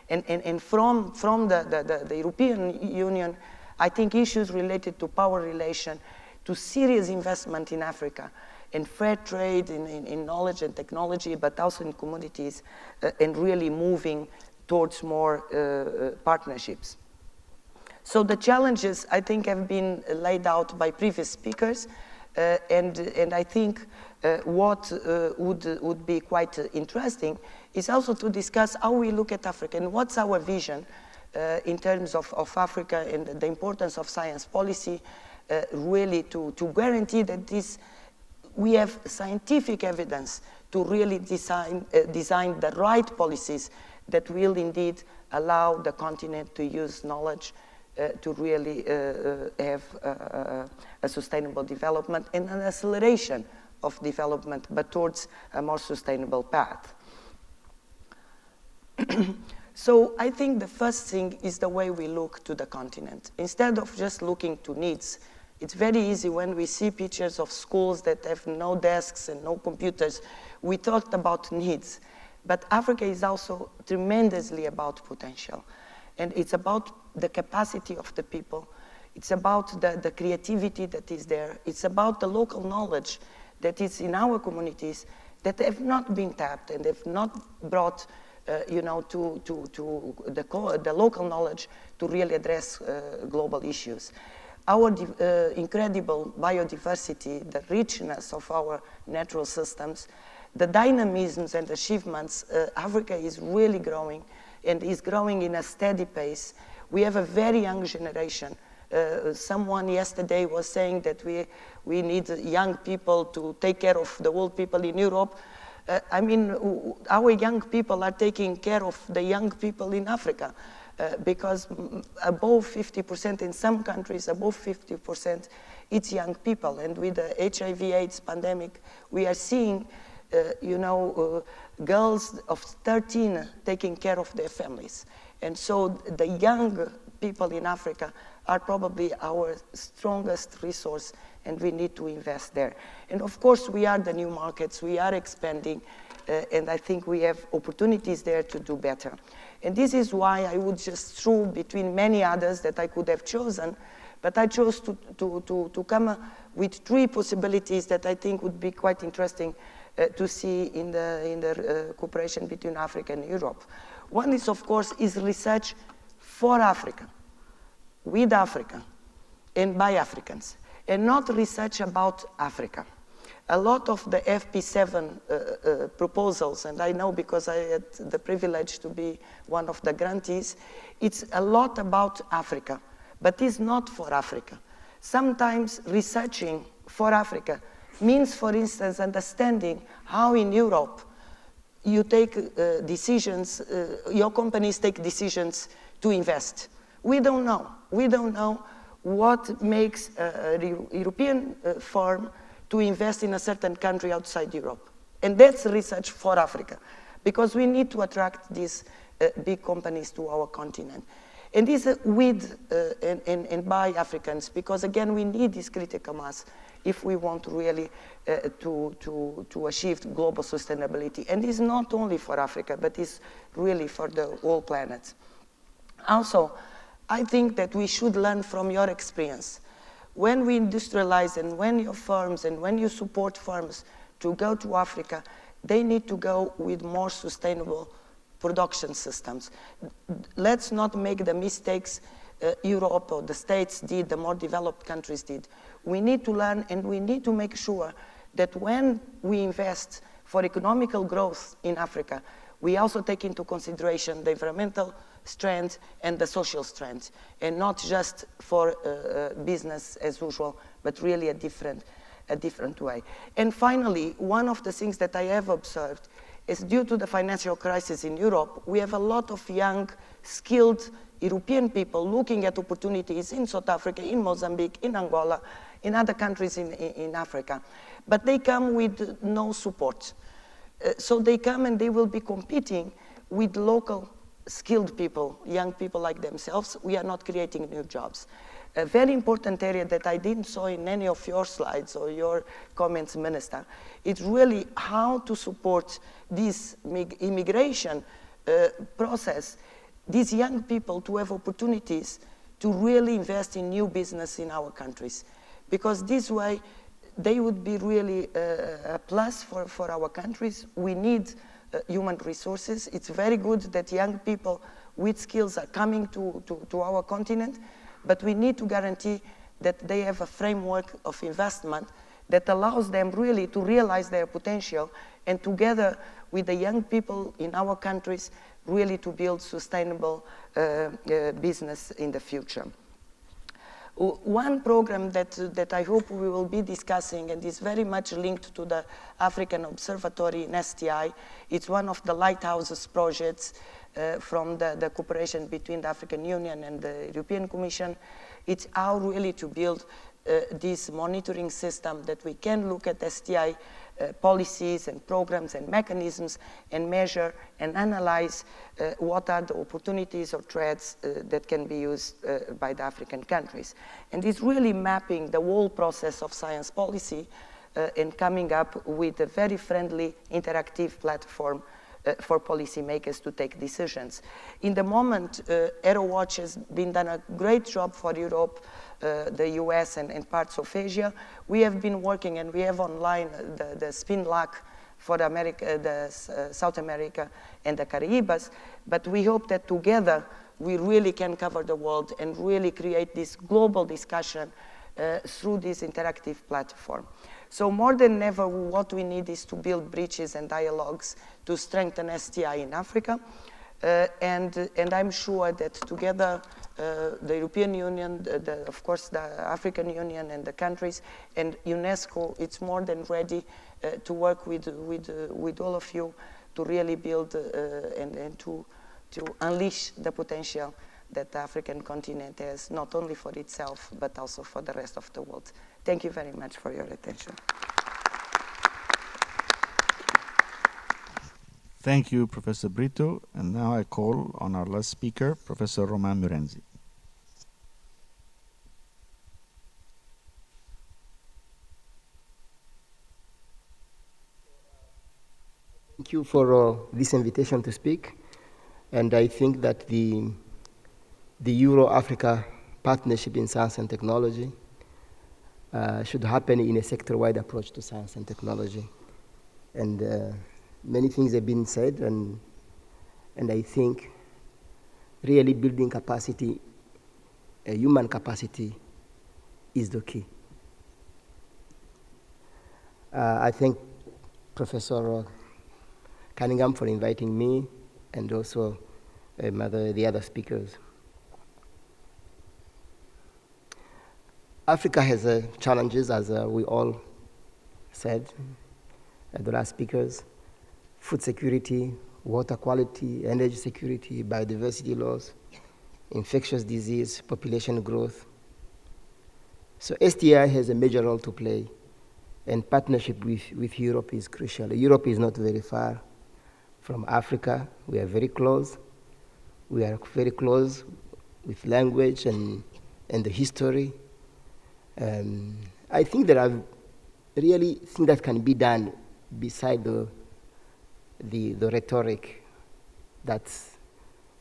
And from the European Union, I think issues related to power relation, to serious investment in Africa, and fair trade in knowledge and technology, but also in communities, and really moving towards more partnerships. So the challenges, I think, have been laid out by previous speakers, and I think what would be quite interesting is also to discuss how we look at Africa and what's our vision in terms of Africa and the importance of science policy, really to guarantee that we have scientific evidence to really design the right policies that will indeed allow the continent to use knowledge to really have a sustainable development and an acceleration of development, but towards a more sustainable path. So I think the first thing is the way we look to the continent. Instead of just looking to needs, it's very easy when we see pictures of schools that have no desks and no computers. We talked about needs, but Africa is also tremendously about potential. And it's about the capacity of the people. It's about the creativity that is there. It's about the local knowledge that is in our communities that have not been tapped and have not brought to the local knowledge to really address global issues. Our incredible biodiversity, the richness of our natural systems, the dynamisms and achievements, Africa is really growing and is growing in a steady pace. We have a very young generation. Someone yesterday was saying that we need young people to take care of the old people in Europe. I mean, our young people are taking care of the young people in Africa because above 50%, in some countries, above 50%, it's young people. And with the HIV/AIDS pandemic, we are seeing, girls of 13 taking care of their families. And so the young people in Africa are probably our strongest resource, and we need to invest there. And of course, we are the new markets, we are expanding, and I think we have opportunities there to do better. And this is why I would just throw between many others that I could have chosen, but I chose to come with 3 possibilities that I think would be quite interesting to see in the cooperation between Africa and Europe. One is, of course, is research for Africa, with Africa, and by Africans, and not research about Africa. A lot of the FP7 proposals, and I know because I had the privilege to be one of the grantees, it's a lot about Africa, but it's not for Africa. Sometimes researching for Africa means, for instance, understanding how in Europe you take decisions, your companies take decisions to invest. We don't know. We don't know what makes a European firm to invest in a certain country outside Europe. And that's research for Africa, because we need to attract these big companies to our continent. And this with and by Africans, because again, we need this critical mass if we want really to achieve global sustainability. And it's not only for Africa, but it's really for the whole planet. Also, I think that we should learn from your experience. When we industrialize and when your firms and when you support firms to go to Africa, they need to go with more sustainable production systems. Let's not make the mistakes Europe or the States did, the more developed countries did. We need to learn, and we need to make sure that when we invest for economical growth in Africa, we also take into consideration the environmental strand and the social strand, and not just for business as usual, but really a different way. And finally, one of the things that I have observed is due to the financial crisis in Europe, we have a lot of young, skilled European people looking at opportunities in South Africa, in Mozambique, in Angola, in other countries in Africa. But they come with no support. So they come and they will be competing with local skilled people, young people like themselves. We are not creating new jobs. A very important area that I didn't saw in any of your slides or your comments, Minister, is really how to support this immigration process, these young people to have opportunities to really invest in new business in our countries. Because this way, they would be really a plus for our countries. We need human resources. It's very good that young people with skills are coming to our continent, but we need to guarantee that they have a framework of investment that allows them really to realize their potential and together with the young people in our countries really to build sustainable business in the future. One program that I hope we will be discussing and is very much linked to the African Observatory in STI, it's one of the lighthouses projects from the cooperation between the African Union and the European Commission. It's how really to build this monitoring system that we can look at STI policies and programs and mechanisms and measure and analyze what are the opportunities or threats that can be used by the African countries. And it's really mapping the whole process of science policy and coming up with a very friendly, interactive platform for policymakers to take decisions. In the moment, AeroWatch has been done a great job for Europe, the US and parts of Asia. We have been working and we have online the SpinLac for America, South America and the Caribbean, but we hope that together we really can cover the world and really create this global discussion through this interactive platform. So more than ever, what we need is to build bridges and dialogues to strengthen STI in Africa. And I'm sure that together, the European Union, of course, the African Union and the countries, and UNESCO, it's more than ready to work with all of you to really build and to unleash the potential that the African continent has, not only for itself, but also for the rest of the world. Thank you very much for your attention. Thank you, Professor Brito. And now I call on our last speaker, Professor Romain Murenzi. Thank you for this invitation to speak. And I think that the Euro-Africa partnership in science and technology should happen in a sector-wide approach to science and technology. And many things have been said, and I think really building capacity, human capacity, is the key. I thank Professor Cunningham for inviting me, and also the other speakers. Africa has challenges, as we all said, the last speakers: food security, water quality, energy security, biodiversity loss, infectious disease, population growth. So STI has a major role to play, and partnership with Europe is crucial. Europe is not very far from Africa. We are very close. We are very close with language and the history. I think there are really things that can be done beside the rhetoric that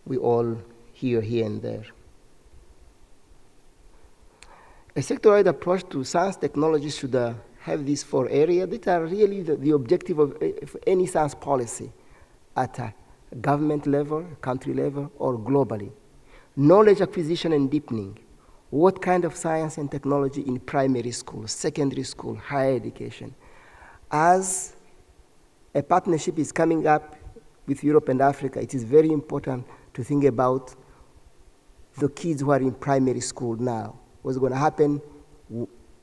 we all hear here and there. A sector-wide approach to science technology should have these 4 areas that are really the objective of any science policy at a government level, country level, or globally. Knowledge acquisition and deepening. What kind of science and technology in primary school, secondary school, higher education? As a partnership is coming up with Europe and Africa, it is very important to think about the kids who are in primary school now. What's going to happen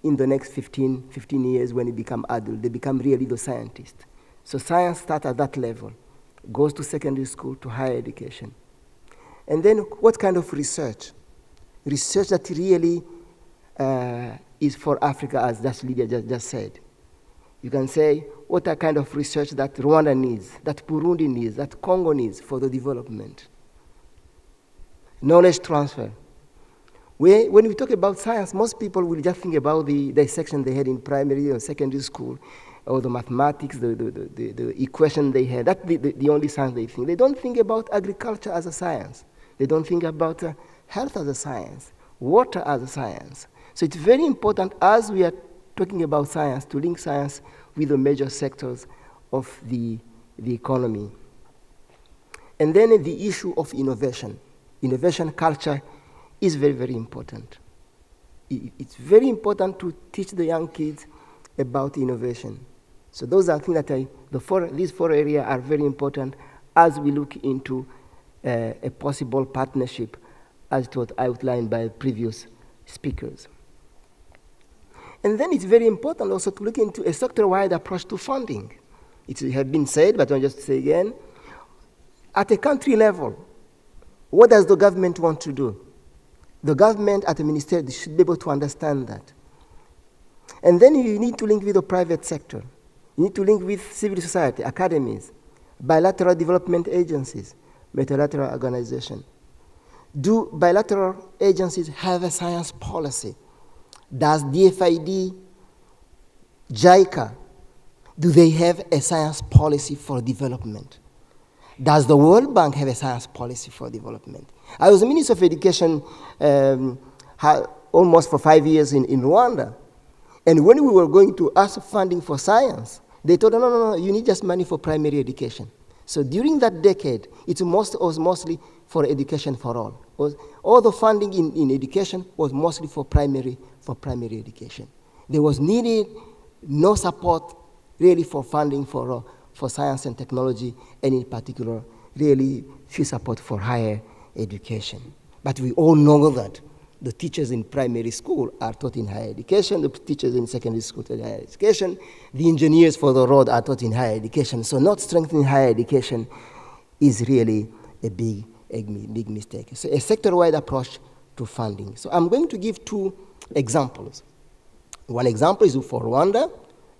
in the next 15 years when they become adults? They become really the scientists. So science starts at that level, goes to secondary school, to higher education. And then what kind of research? Research that really is for Africa, as that Lydia just said. You can say what are kind of research that Rwanda needs, that Burundi needs, that Congo needs for the development. Knowledge transfer. When we talk about science, most people will just think about the section they had in primary or secondary school, or the mathematics, the equation they had. That's the only science they think. They don't think about agriculture as a science. They don't think about health as a science, water as a science. So it's very important as we are talking about science to link science with the major sectors of the economy. And then the issue of innovation. Innovation culture is very, very important. It's very important to teach the young kids about innovation. So those are things that these four areas are very important as we look into a possible partnership as it was outlined by previous speakers. And then it's very important also to look into a sector-wide approach to funding. It has been said, but I'll just say again, at a country level, what does the government want to do? The government at the ministry should be able to understand that. And then you need to link with the private sector. You need to link with civil society, academies, bilateral development agencies, multilateral organizations. Do bilateral agencies have a science policy? Does DFID, JICA, do they have a science policy for development? Does the World Bank have a science policy for development? I was a Minister of Education almost for 5 years in Rwanda. And when we were going to ask funding for science, they told us, no, you need just money for primary education. So during that decade, it was mostly for education for all. All the funding in education was mostly for primary education. There was needed no support really for funding for science and technology, and in particular, really few support for higher education. But we all know that the teachers in primary school are taught in higher education, the teachers in secondary school taught in higher education, the engineers for the road are taught in higher education. So not strengthening higher education is really a big mistake. So a sector-wide approach to funding. So I'm going to give two examples. One example is for Rwanda,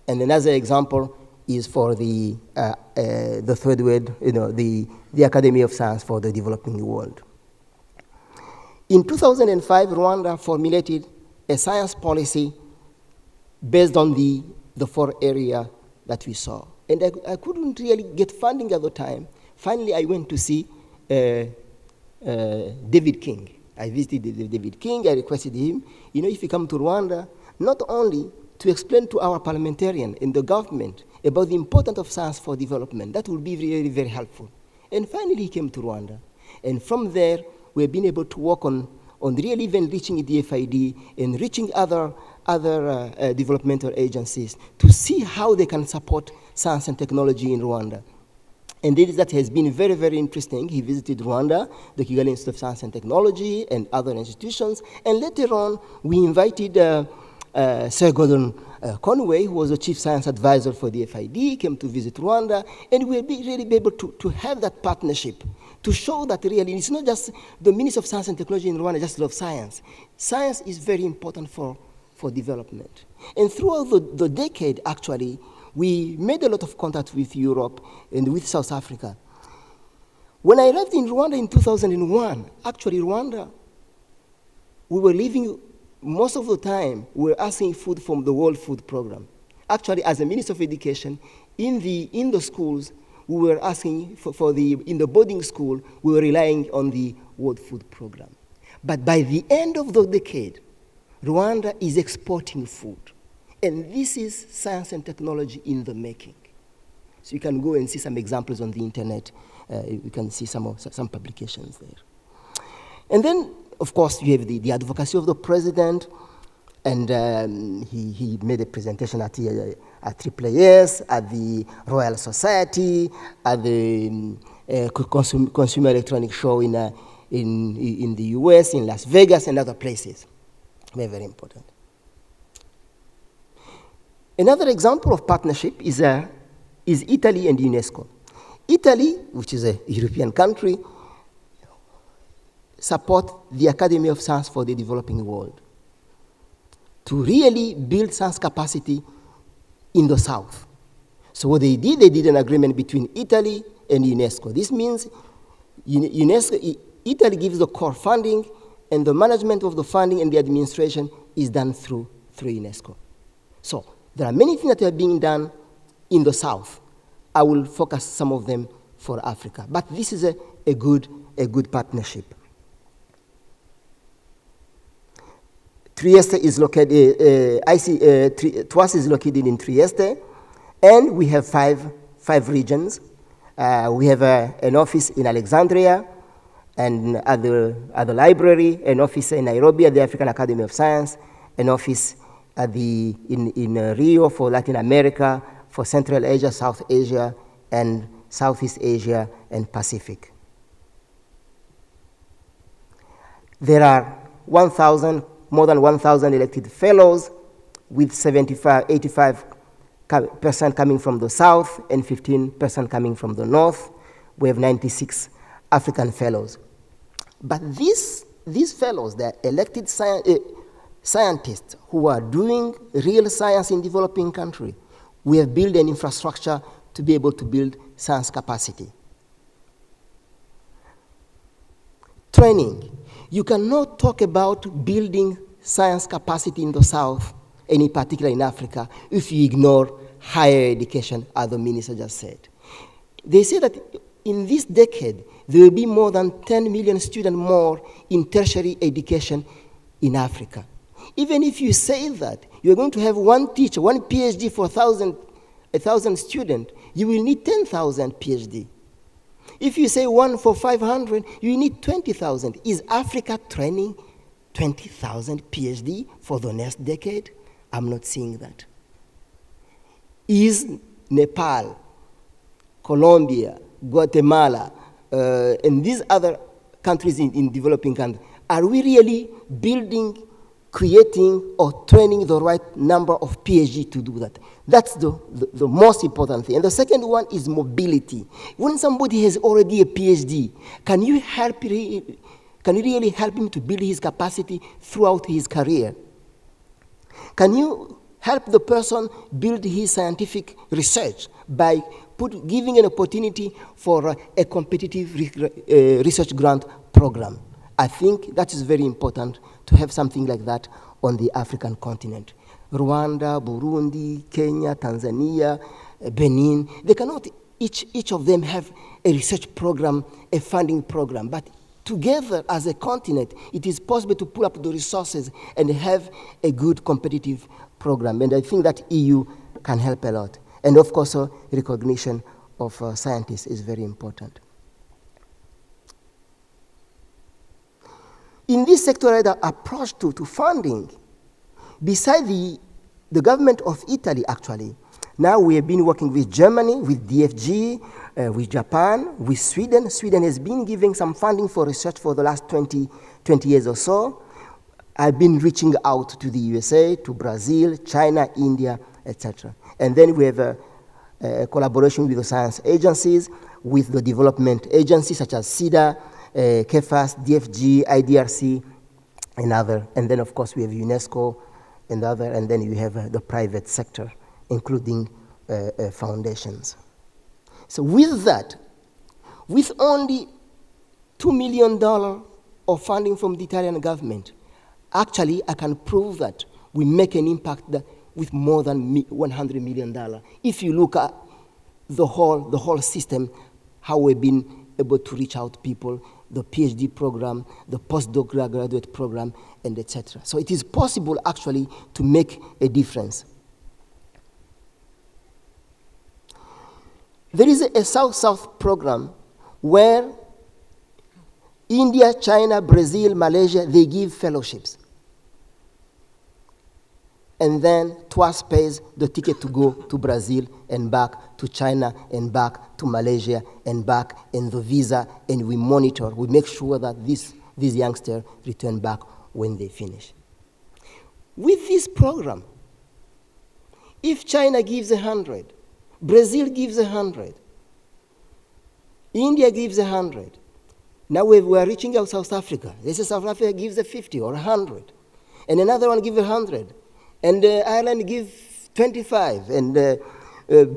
and another example is for the third world, the Academy of Science for the Developing World. In 2005, Rwanda formulated a science policy based on the four areas that we saw. And I couldn't really get funding at the time. Finally, I went to see David King. I visited David King. I requested him, if you come to Rwanda, not only to explain to our parliamentarian and the government about the importance of science for development. That would be really very helpful. And finally, he came to Rwanda. And from there, we've been able to work on really even reaching the FID and reaching other developmental agencies to see how they can support science and technology in Rwanda. And that has been very, very interesting. He visited Rwanda, the Kigali Institute of Science and Technology, and other institutions. And later on, we invited Serageldin Conway, who was the chief science advisor for the FID, came to visit Rwanda, and we'll really be able to have that partnership to show that really it's not just the Ministry of Science and Technology in Rwanda just love science. Science is very important for development. And throughout the decade, actually, we made a lot of contact with Europe and with South Africa. When I arrived in Rwanda in 2001, actually Rwanda, we were living most of the time, we were asking food from the World Food Program. Actually, as a Minister of Education, in the schools, we were asking in the boarding school, we were relying on the World Food Program. But by the end of the decade, Rwanda is exporting food. And this is science and technology in the making. So you can go and see some examples on the internet. You can see some publications there. And then, of course, you have the advocacy of the president, and he made a presentation at AAAS, at the Royal Society, at the Consumer Electronics Show in the US, in Las Vegas, and other places. Very, very important. Another example of partnership is Italy and UNESCO. Italy, which is a European country, support the Academy of Science for the Developing World to really build science capacity in the south. So what they did an agreement between Italy and UNESCO. This means Italy gives the core funding, and the management of the funding and the administration is done through UNESCO. So there are many things that are being done in the south. I will focus some of them for Africa, but this is a good partnership. Trieste is located, TWAS is located in Trieste, and we have five regions. We have an office in Alexandria, and at the library, an office in Nairobi at the African Academy of Science, an office at in Rio for Latin America, for Central Asia, South Asia, and Southeast Asia and Pacific. There are more than 1,000 elected fellows, with 85% coming from the south and 15% coming from the north. We have 96 African fellows. But these fellows, they're elected scientists who are doing real science in developing countries. We have built an infrastructure to be able to build science capacity. Training. You cannot talk about building science capacity in the South, and in particular in Africa, if you ignore higher education, as the minister just said. They say that in this decade, there will be more than 10 million students more in tertiary education in Africa. Even if you say that you're going to have one teacher, one PhD for 1,000 students, you will need 10,000 PhD. If you say one for 500, you need 20,000. Is Africa training 20,000 PhD for the next decade? I'm not seeing that. Is Nepal, Colombia, Guatemala, and these other countries in developing countries, are we really building, creating, or training the right number of PhD to do that? That's the most important thing. And the second one is mobility. When somebody has already a PhD, can you really help him to build his capacity throughout his career? Can you help the person build his scientific research by giving an opportunity for a competitive research grant program? I think that is very important to have something like that on the African continent. Rwanda, Burundi, Kenya, Tanzania, Benin, they cannot each of them have a research program, a funding program, but together as a continent, it is possible to pull up the resources and have a good competitive program. And I think that EU can help a lot. And of course, recognition of scientists is very important. In this sectoral approach to funding, beside the government of Italy, actually, now we have been working with Germany, with DFG, with Japan, with Sweden. Sweden has been giving some funding for research for the last 20 years or so. I've been reaching out to the USA, to Brazil, China, India, etc. And then we have a collaboration with the science agencies, with the development agencies such as SIDA, KEFAS, DFG, IDRC, and other. And then, of course, we have UNESCO and other, and then you have the private sector, including foundations. So with that, with only $2 million of funding from the Italian government, actually, I can prove that we make an impact with more than $100 million. If you look at the whole system, how we've been able to reach out to people, the PhD program, the postdoc graduate program, and etc. So it is possible, actually, to make a difference. There is a South-South program where India, China, Brazil, Malaysia, they give fellowships. And then TWAS pays the ticket to go to Brazil and back to China and back to Malaysia and back, and the visa, and we monitor, we make sure that these youngsters return back when they finish. With this program, if China gives 100, Brazil gives 100, India gives 100, now we are reaching out South Africa. This is South Africa gives 50 or 100, and another one gives 100. And Ireland gives 25, and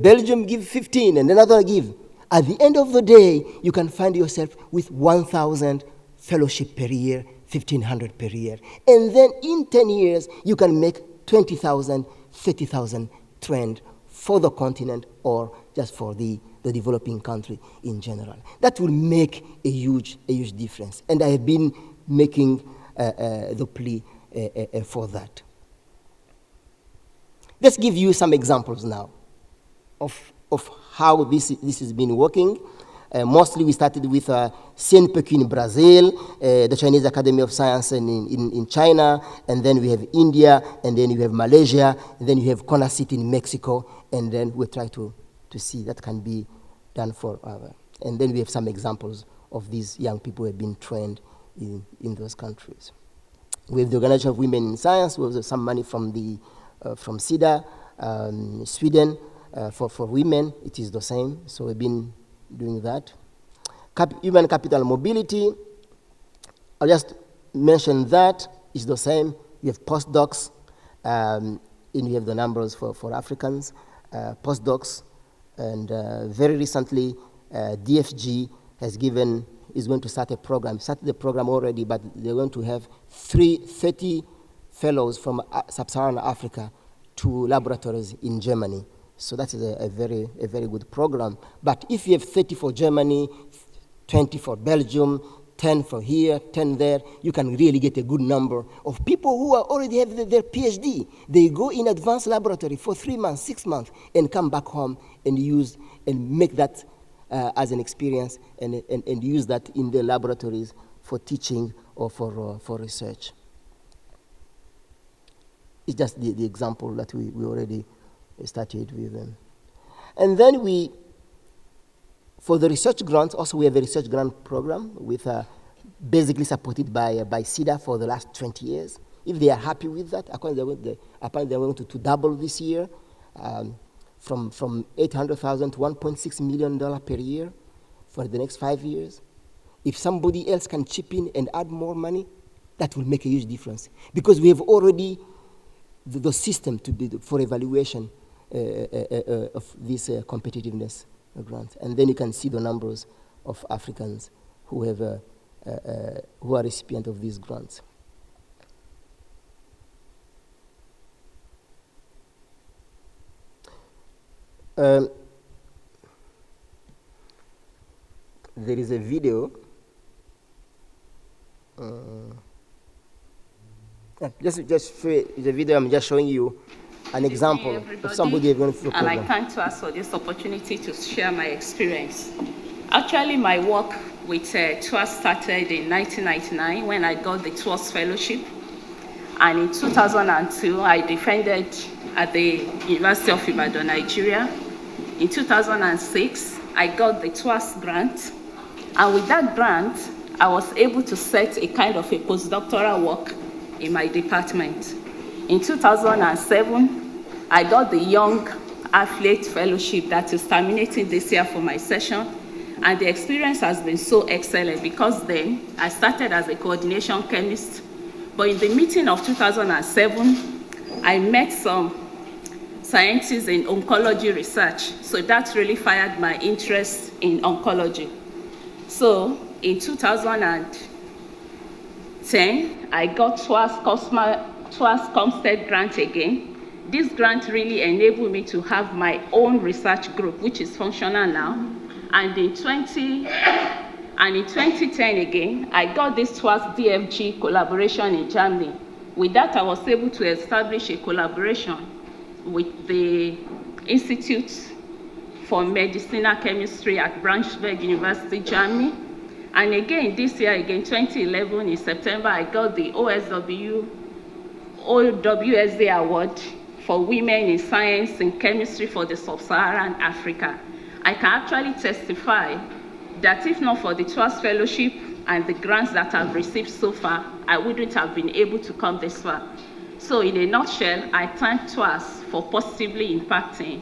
Belgium give 15, and another give. At the end of the day, you can find yourself with 1,000 fellowship per year, 1,500 per year. And then in 10 years, you can make 20,000, 30,000 trained for the continent or just for the developing country in general. That will make a huge difference. And I have been making the plea for that. Let's give you some examples now of how this has been working. Mostly we started with CNPq in Brazil, the Chinese Academy of Science in China, and then we have India, and then you have Malaysia, and then you have CONACYT in Mexico, and then we try to see that can be done for other. And then we have some examples of these young people who have been trained in those countries. We have the Organization of Women in Science. We have some money from SIDA, Sweden, for women. It is the same. So we've been doing that. Human capital mobility, I'll just mention that. It's the same. You have postdocs, and you have the numbers for Africans, postdocs, and very recently, DFG is going to start a program. Started the program already, but they're going to have 30 fellows from sub-Saharan Africa to laboratories in Germany. So that is a very good program. But if you have 30 for Germany, 20 for Belgium, 10 for here, 10 there, you can really get a good number of people who already have their PhD. They go in advanced laboratory for 3 months, 6 months, and come back home and use and make that as an experience and use that in the laboratories for teaching or for research. It's just the example that we already started with them. And then for the research grants, also we have a research grant program with basically supported by SIDA for the last 20 years. If they are happy with that, apparently they're going to double this year from $800,000 to $1.6 million per year for the next 5 years. If somebody else can chip in and add more money, that will make a huge difference. Because we have already the system for evaluation of this competitiveness grant. And then you can see the numbers of Africans who are recipients of these grants. There is a video. Just the video. I'm just showing you an example of somebody going through a program. And I thank TWAS for this opportunity to share my experience. Actually, my work with TWAS started in 1999 when I got the TWAS fellowship. And in 2002, I defended at the University of Ibadan, Nigeria. In 2006, I got the TWAS grant. And with that grant, I was able to set a kind of a postdoctoral work in my department. In 2007, I got the Young Athlete Fellowship that is terminating this year for my session. And the experience has been so excellent because then I started as a coordination chemist. But in the meeting of 2007, I met some scientists in oncology research. So that really fired my interest in oncology. So in 2010, I got TWAS Comstead grant again. This grant really enabled me to have my own research group, which is functional now. And in 2010 again, I got this TWAS DFG collaboration in Germany. With that, I was able to establish a collaboration with the Institute for Medicinal Chemistry at Braunschweig University, Germany. And again, this year, 2011, in September, I got the OWSD Award for Women in Science and Chemistry for the Sub-Saharan Africa. I can actually testify that if not for the TWAS Fellowship and the grants that I've received so far, I wouldn't have been able to come this far. So in a nutshell, I thank TWAS for positively impacting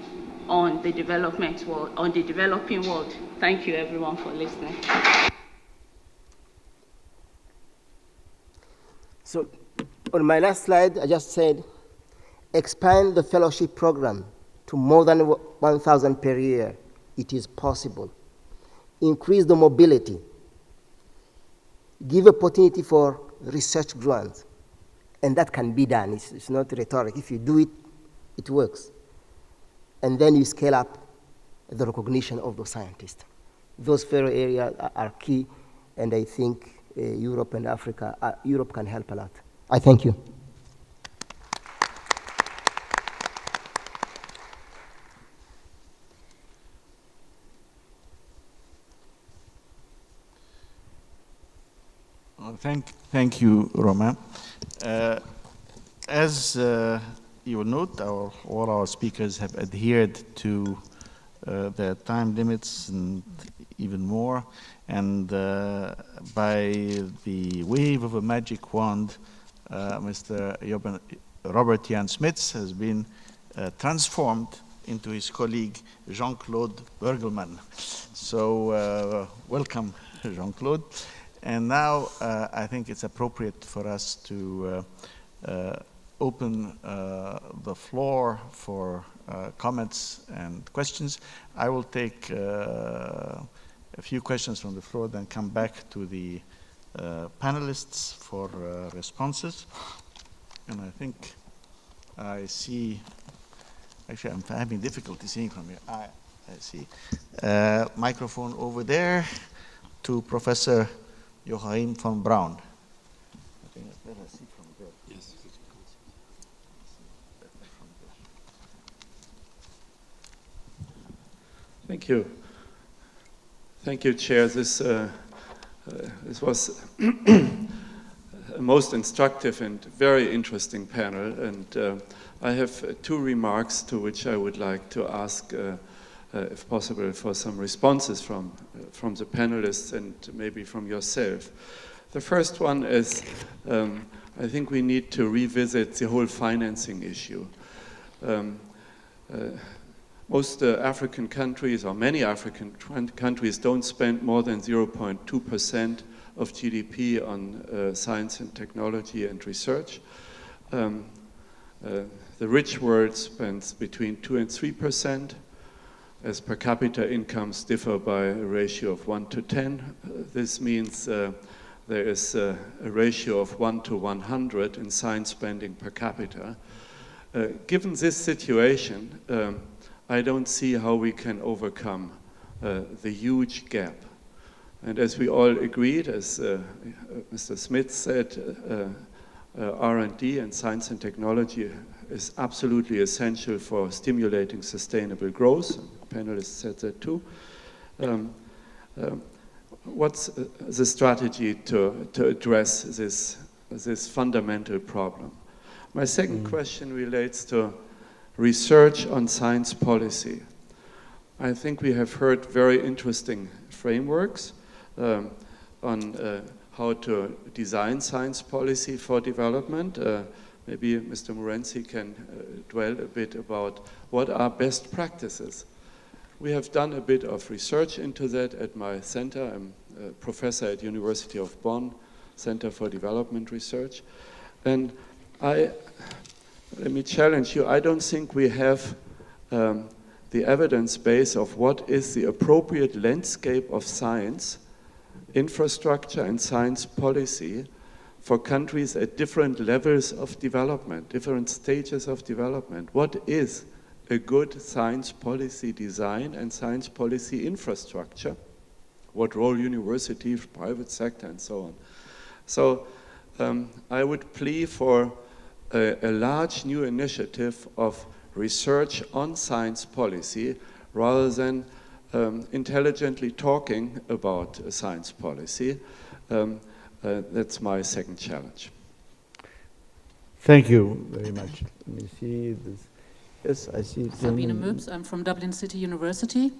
on the development world, on the developing world. Thank you everyone for listening. So on my last slide, I just said expand the fellowship program to more than 1,000 per year. It is possible. Increase the mobility. Give opportunity for research grants. And that can be done. It's not rhetoric. If you do it, it works. And then you scale up the recognition of the scientists. Those fellow areas are key, and I think Europe and Africa, Europe can help a lot. I thank you. Well, thank you, Romain. As you will note, all our speakers have adhered to their time limits and even more. And by the wave of a magic wand, Mr. Robert Jan Smits has been transformed into his colleague Jean-Claude Bergelman. So welcome, Jean-Claude. And now I think it's appropriate for us to open the floor for comments and questions. I will take a few questions from the floor, then come back to the panelists for responses. And I think I see, actually I'm having difficulty seeing from here. I see. Microphone over there to Professor Joachim von Braun. I think it's better see from there. Yes. Thank you. Thank you, Chair. This was a most instructive and very interesting panel, and I have two remarks to which I would like to ask, if possible, for some responses from the panelists and maybe from yourself. The first one is, I think we need to revisit the whole financing issue. Most African countries, or many African countries, don't spend more than 0.2% of GDP on science and technology and research. The rich world spends between 2 and 3%. As per capita incomes differ by a ratio of 1 to 10. This means there is a ratio of 1 to 100 in science spending per capita. Given this situation, I don't see how we can overcome the huge gap. And as we all agreed, as Mr. Smith said, R&D and science and technology is absolutely essential for stimulating sustainable growth. Panelists said that too. What's the strategy to address this fundamental problem? My second question relates to research on science policy. I think we have heard very interesting frameworks on how to design science policy for development. Maybe Mr. Morency can dwell a bit about what are best practices. We have done a bit of research into that at my center. I'm a professor at University of Bonn, Center for Development Research. And let me challenge you, I don't think we have the evidence base of what is the appropriate landscape of science, infrastructure and science policy for countries at different levels of development, different stages of development. What is a good science policy design and science policy infrastructure? What role universities, private sector, and so on. So I would plea for a large new initiative of research on science policy rather than intelligently talking about science policy. That's my second challenge. Thank you very much. Let me see this. Yes, I see. Sabine Möbs, I'm from Dublin City University.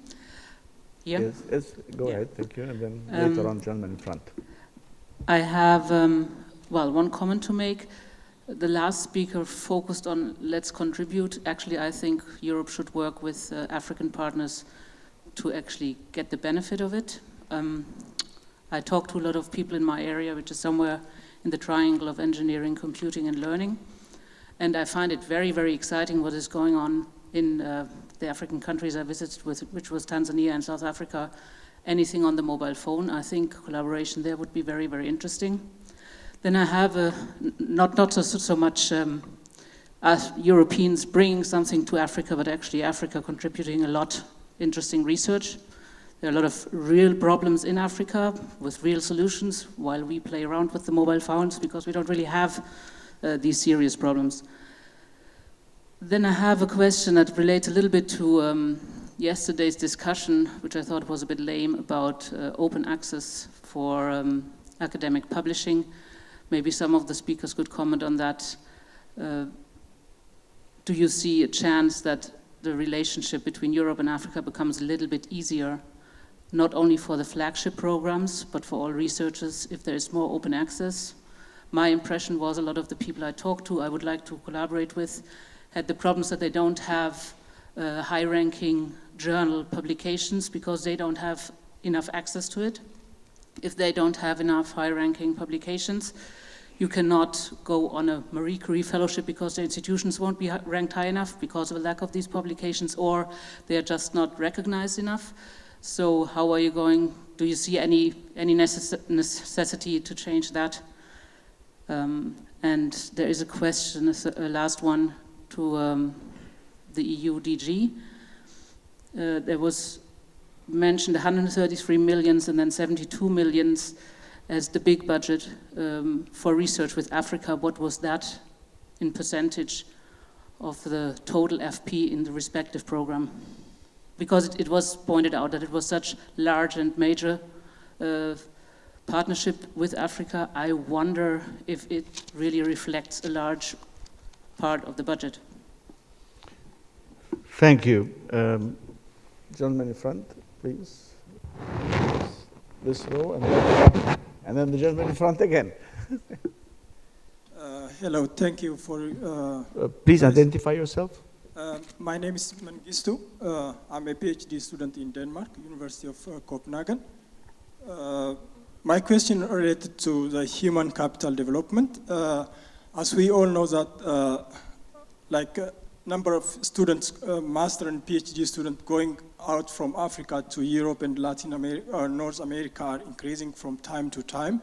Yeah. Yes, go ahead, thank you. And then later on, gentleman in front. I have, one comment to make. The last speaker focused on let's contribute. Actually, I think Europe should work with African partners to actually get the benefit of it. I talk to a lot of people in my area, which is somewhere in the triangle of engineering, computing, and learning. And I find it very, very exciting what is going on in the African countries I visited, which was Tanzania and South Africa. Anything on the mobile phone, I think collaboration there would be very, very interesting. Then I have not so much us Europeans bringing something to Africa, but actually Africa contributing a lot interesting research. There are a lot of real problems in Africa with real solutions while we play around with the mobile phones because we don't really have these serious problems. Then I have a question that relates a little bit to yesterday's discussion, which I thought was a bit lame, about open access for academic publishing. Maybe some of the speakers could comment on that. Do you see a chance that the relationship between Europe and Africa becomes a little bit easier, not only for the flagship programs, but for all researchers, if there is more open access? My impression was a lot of the people I talked to, I would like to collaborate with, had the problems that they don't have high-ranking journal publications because they don't have enough access to it. If they don't have enough high-ranking publications, you cannot go on a Marie Curie fellowship because the institutions won't be ranked high enough because of a lack of these publications, or they are just not recognized enough. So how are you going? Do you see any necessity to change that? And there is a question, a last one, to the EU DG. There was mentioned 133 millions and then 72 millions as the big budget for research with Africa. What was that in percentage of the total FP in the respective program? Because it was pointed out that it was such large and major partnership with Africa. I wonder if it really reflects a large part of the budget. Thank you. Gentleman in front, please. This row, and then the gentleman in front again. Hello, thank you for... please identify yourself. My name is Mengistu. I'm a PhD student in Denmark, University of Copenhagen. My question related to the human capital development. As we all know that number of students, master and PhD students going out from Africa to Europe and Latin America or North America are increasing from time to time.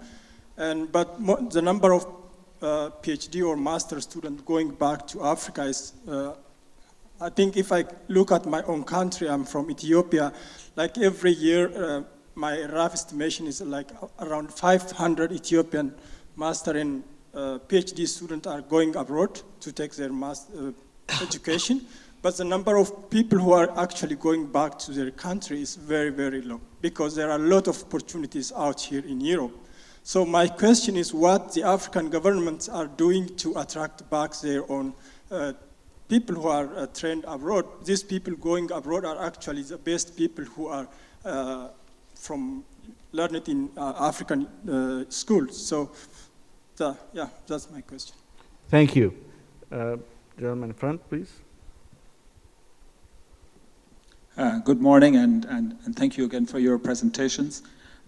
But the number of PhD or master students going back to Africa is, I think if I look at my own country, I'm from Ethiopia, like every year, my rough estimation is like around 500 Ethiopian master and PhD students are going abroad to take their master education, but the number of people who are actually going back to their country is very, very low because there are a lot of opportunities out here in Europe. So my question is what the African governments are doing to attract back their own people who are trained abroad. These people going abroad are actually the best people who are from learned in African schools. So yeah, that's my question. Thank you. Gentleman in front, please. Good morning, and thank you again for your presentations.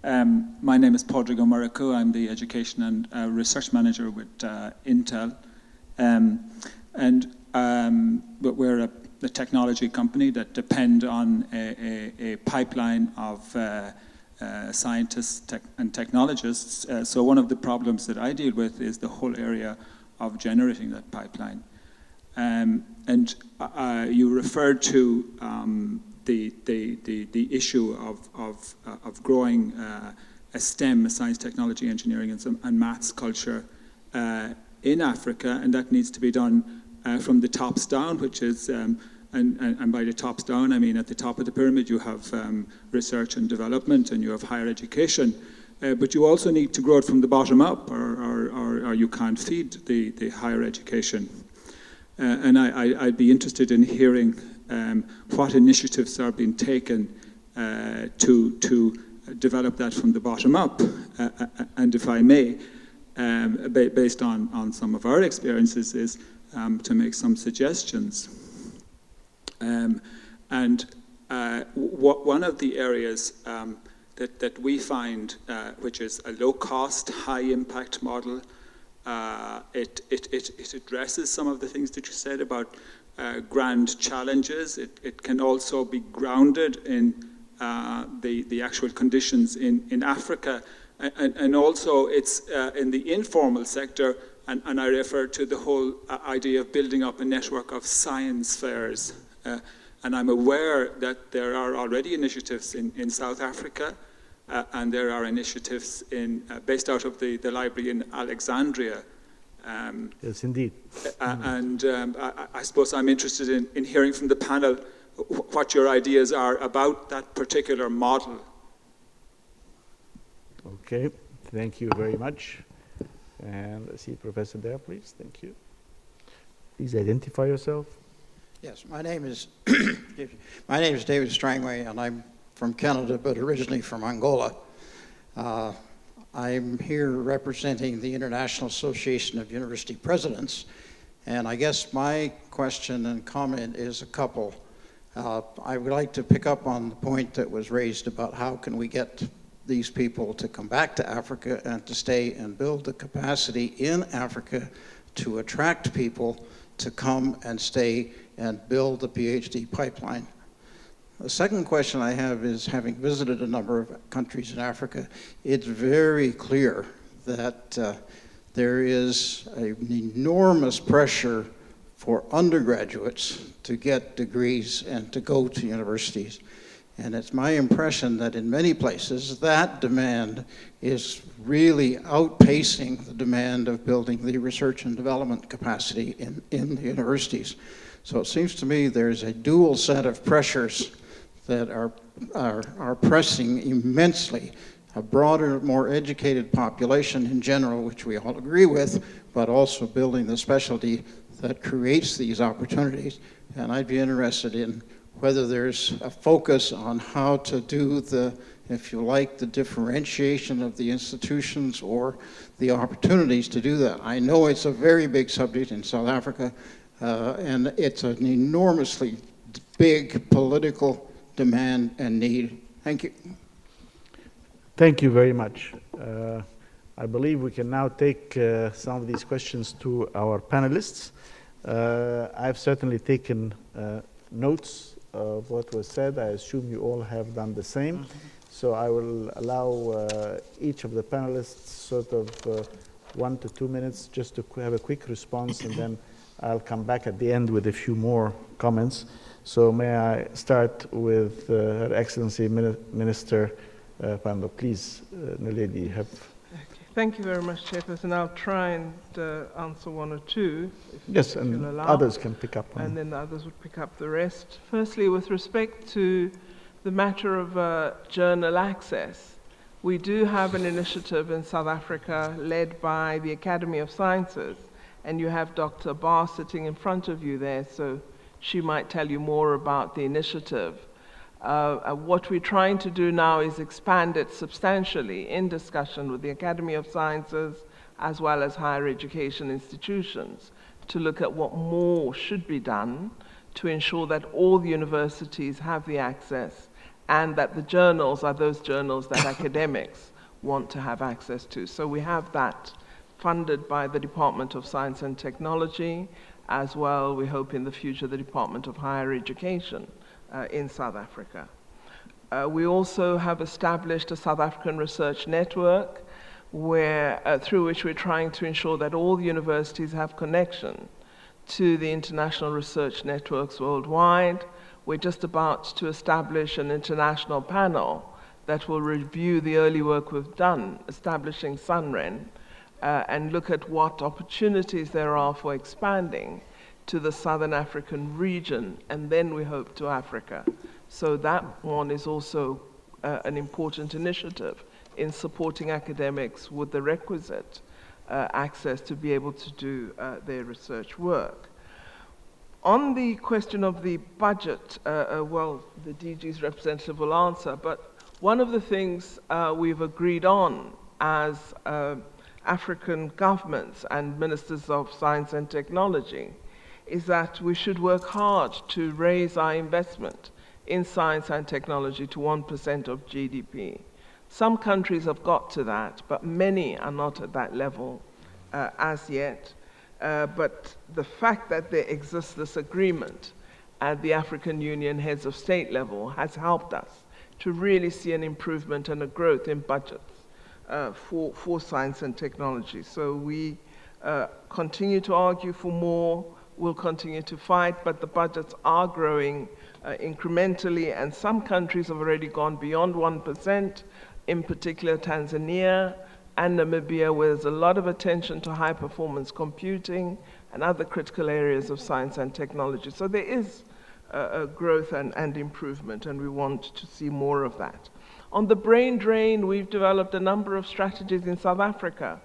My name is Podrigo Maracu. I'm the Education and Research Manager with Intel. But we're a technology company that depend on a pipeline of scientists and technologists. So one of the problems that I deal with is the whole area of generating that pipeline. You referred to the issue of growing a STEM, a science, technology, engineering, and maths culture in Africa, and that needs to be done from the tops down, which is, and by the tops down, I mean at the top of the pyramid you have research and development, and you have higher education, but you also need to grow it from the bottom up, or you can't feed the higher education. And I'd be interested in hearing what initiatives are being taken to develop that from the bottom up, and if I may, based on some of our experiences, is to make some suggestions. One of the areas that we find, which is a low-cost, high-impact model, It addresses some of the things that you said about grand challenges. It can also be grounded in the actual conditions in Africa. And also it's in the informal sector, and I refer to the whole idea of building up a network of science fairs. And I'm aware that there are already initiatives in South Africa, and there are initiatives based out of the library in Alexandria. Yes, indeed. I suppose I'm interested in hearing from the panel what your ideas are about that particular model. Okay, thank you very much. And let's see, Professor there, please. Thank you. Please identify yourself. Yes, my name is David Strangway, and I'm from Canada, but originally from Angola. I'm here representing the International Association of University Presidents, and I guess my question and comment is a couple. I would like to pick up on the point that was raised about how can we get these people to come back to Africa and to stay and build the capacity in Africa to attract people to come and stay and build the PhD pipeline. The second question I have is, having visited a number of countries in Africa, it's very clear that there is an enormous pressure for undergraduates to get degrees and to go to universities. And it's my impression that in many places that demand is really outpacing the demand of building the research and development capacity in the universities. So it seems to me there's a dual set of pressures that are pressing immensely a broader, more educated population in general, which we all agree with, but also building the specialty that creates these opportunities. And I'd be interested in whether there's a focus on how to do the, if you like, the differentiation of the institutions or the opportunities to do that. I know it's a very big subject in South Africa, and it's an enormously big political demand and need. Thank you. Thank you very much. I believe we can now take some of these questions to our panelists. I've certainly taken notes of what was said. I assume you all have done the same. Mm-hmm. So I will allow each of the panelists sort of 1 to 2 minutes just to have a quick response, and then I'll come back at the end with a few more comments. So may I start with Her Excellency Minister Pando. Please, Naledi, have... Thank you very much, Chairperson. I'll try and answer 1 or 2. Yes, and others can pick up on. And then the others would pick up the rest. Firstly, with respect to the matter of journal access, we do have an initiative in South Africa led by the Academy of Sciences, and you have Dr. Barr sitting in front of you there, so she might tell you more about the initiative. What we're trying to do now is expand it substantially in discussion with the Academy of Sciences as well as higher education institutions to look at what more should be done to ensure that all the universities have the access and that the journals are those journals that academics want to have access to. So we have that funded by the Department of Science and Technology, as well, we hope in the future, the Department of Higher Education in South Africa. We also have established a South African research network where, through which we're trying to ensure that all the universities have connection to the international research networks worldwide. We're just about to establish an international panel that will review the early work we've done, establishing SUNREN, and look at what opportunities there are for expanding to the Southern African region, and then we hope to Africa. So that one is also an important initiative in supporting academics with the requisite access to be able to do their research work. On the question of the budget, well, the DG's representative will answer, but one of the things we've agreed on as African governments and ministers of science and technology is that we should work hard to raise our investment in science and technology to 1% of GDP. Some countries have got to that, but many are not at that level as yet. But the fact that there exists this agreement at the African Union heads of state level has helped us to really see an improvement and a growth in budgets for science and technology. So we continue to argue for more, we'll continue to fight, but the budgets are growing incrementally, and some countries have already gone beyond 1%, in particular Tanzania and Namibia, where there's a lot of attention to high-performance computing and other critical areas of science and technology. So there is growth and improvement, and we want to see more of that. On the brain drain, we've developed a number of strategies in South Africa,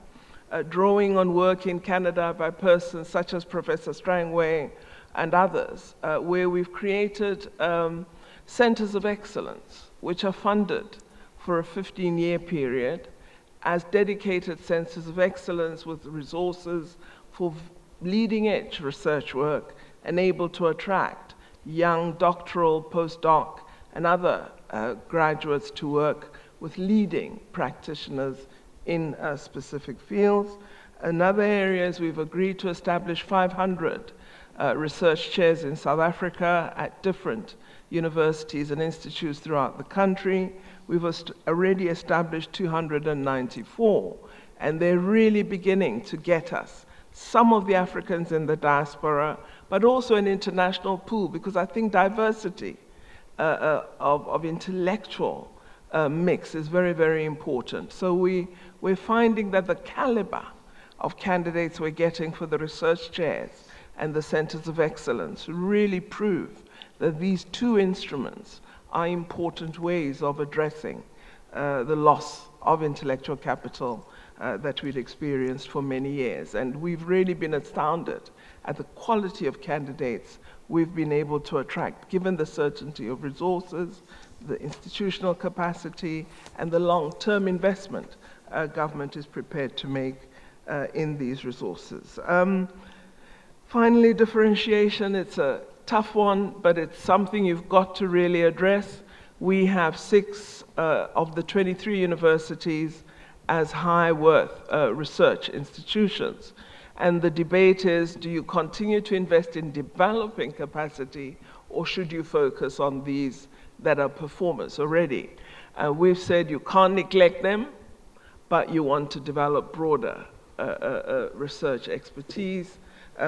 drawing on work in Canada by persons such as Professor Strangway and others, where we've created centers of excellence, which are funded for a 15-year period as dedicated centers of excellence with resources for leading-edge research work and able to attract young doctoral, postdoc, and other graduates to work with leading practitioners in specific fields. Another area is we've agreed to establish 500 research chairs in South Africa at different universities and institutes throughout the country. We've already established 294, and they're really beginning to get us some of the Africans in the diaspora, but also an international pool, because I think diversity of intellectual mix is very, very important. So we're finding that the caliber of candidates we're getting for the research chairs and the centers of excellence really prove that these two instruments are important ways of addressing the loss of intellectual capital that we'd experienced for many years. And we've really been astounded at the quality of candidates we've been able to attract, given the certainty of resources, the institutional capacity, and the long-term investment government is prepared to make in these resources. Finally, differentiation, it's a tough one, but it's something you've got to really address. We have 6 of the 23 universities as high worth research institutions. And the debate is, do you continue to invest in developing capacity, or should you focus on these that are performers already? We've said you can't neglect them, but you want to develop broader research expertise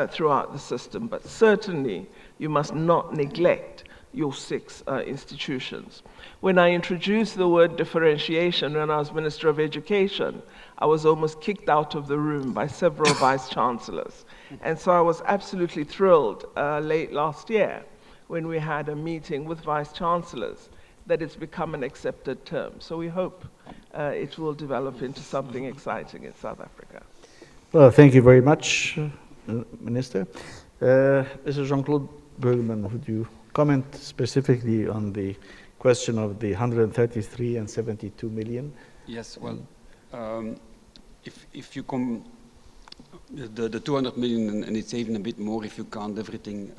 throughout the system. But certainly, you must not neglect your 6 institutions. When I introduced the word differentiation when I was Minister of Education, I was almost kicked out of the room by several vice-chancellors. And so I was absolutely thrilled late last year when we had a meeting with vice-chancellors that it's become an accepted term. So we hope it will develop into something exciting in South Africa. Well, thank you very much, Minister. Mr. Jean-Claude Bergman, would you comment specifically on the question of the 133 and 72 million? Yes, well, if you come, the 200 million, and it's even a bit more if you count everything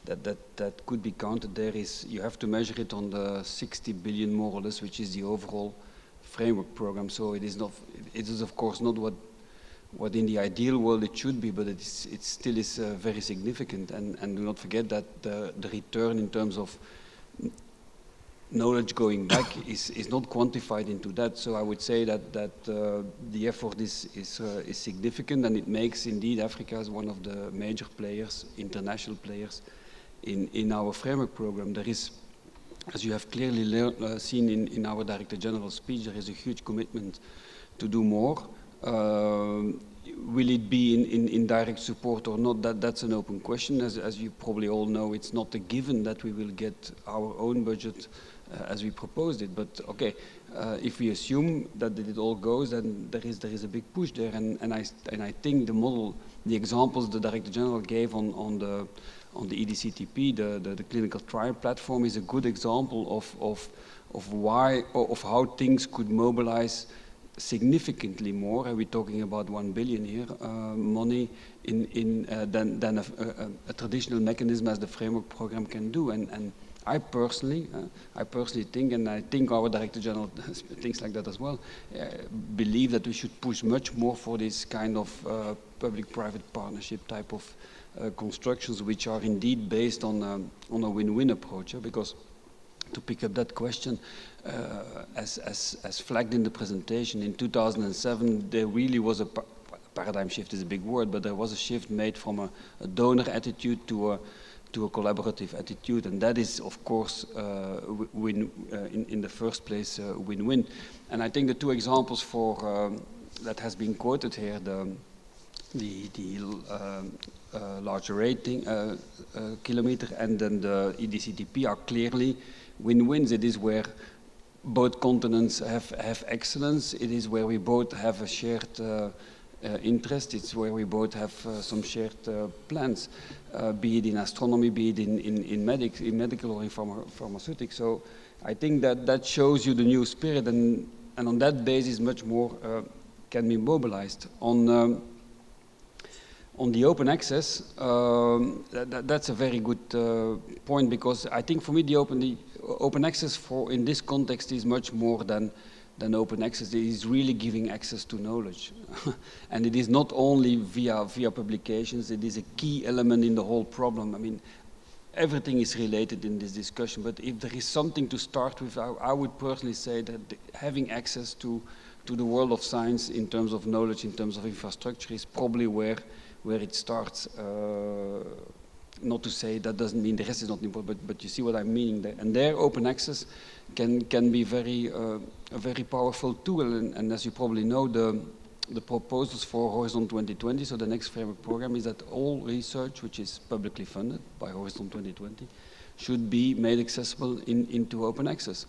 that could be counted there, is you have to measure it on the 60 billion more or less, which is the overall framework program. So it is of course not what in the ideal world it should be, but it still is very significant. And do not forget that the return in terms of knowledge going back is not quantified into that. So I would say that the effort is significant, and it makes indeed Africa as one of the major players, international players, in our framework program. There is, as you have clearly seen in our Director General's speech, there is a huge commitment to do more. Will it be in direct support or not? That's an open question. As you probably all know, it's not a given that we will get our own budget as we proposed it. But okay, if we assume that it all goes, then there is a big push there. And I think the model, the examples the Director General gave on the EDCTP, the clinical trial platform, is a good example of how things could mobilize significantly more. We're talking about 1 billion here, money than a traditional mechanism as the framework program can do. And I personally think, and I think our Director General thinks like that as well, believe that we should push much more for this kind of public-private partnership type of constructions, which are indeed based on a win-win approach. Because to pick up that question, as flagged in the presentation, in 2007 there really was a paradigm shift. Is a big word, but there was a shift made from a donor attitude to a collaborative attitude, and that is, of course, in the first place, win-win. And I think the two examples for that has been quoted here, the larger rating kilometer and then the EDCTP are clearly win-wins. It is where both continents have excellence. It is where we both have a shared interest. It's where we both have some shared plans, be it in astronomy, be it in medical or in pharmaceutics. So I think that shows you the new spirit, and on that basis much more can be mobilized. On the open access, that's a very good point, because I think for me the open access in this context is much more than open access. It is really giving access to knowledge. And it is not only via publications, it is a key element in the whole problem. I mean, everything is related in this discussion, but if there is something to start with, I would personally say that having access to the world of science in terms of knowledge, in terms of infrastructure, is probably where it starts. Not to say that doesn't mean the rest is not important, but you see what I'm meaning there. And there, open access can be a very powerful tool. And as you probably know, the proposals for Horizon 2020, so the next framework program, is that all research which is publicly funded by Horizon 2020 should be made accessible into open access.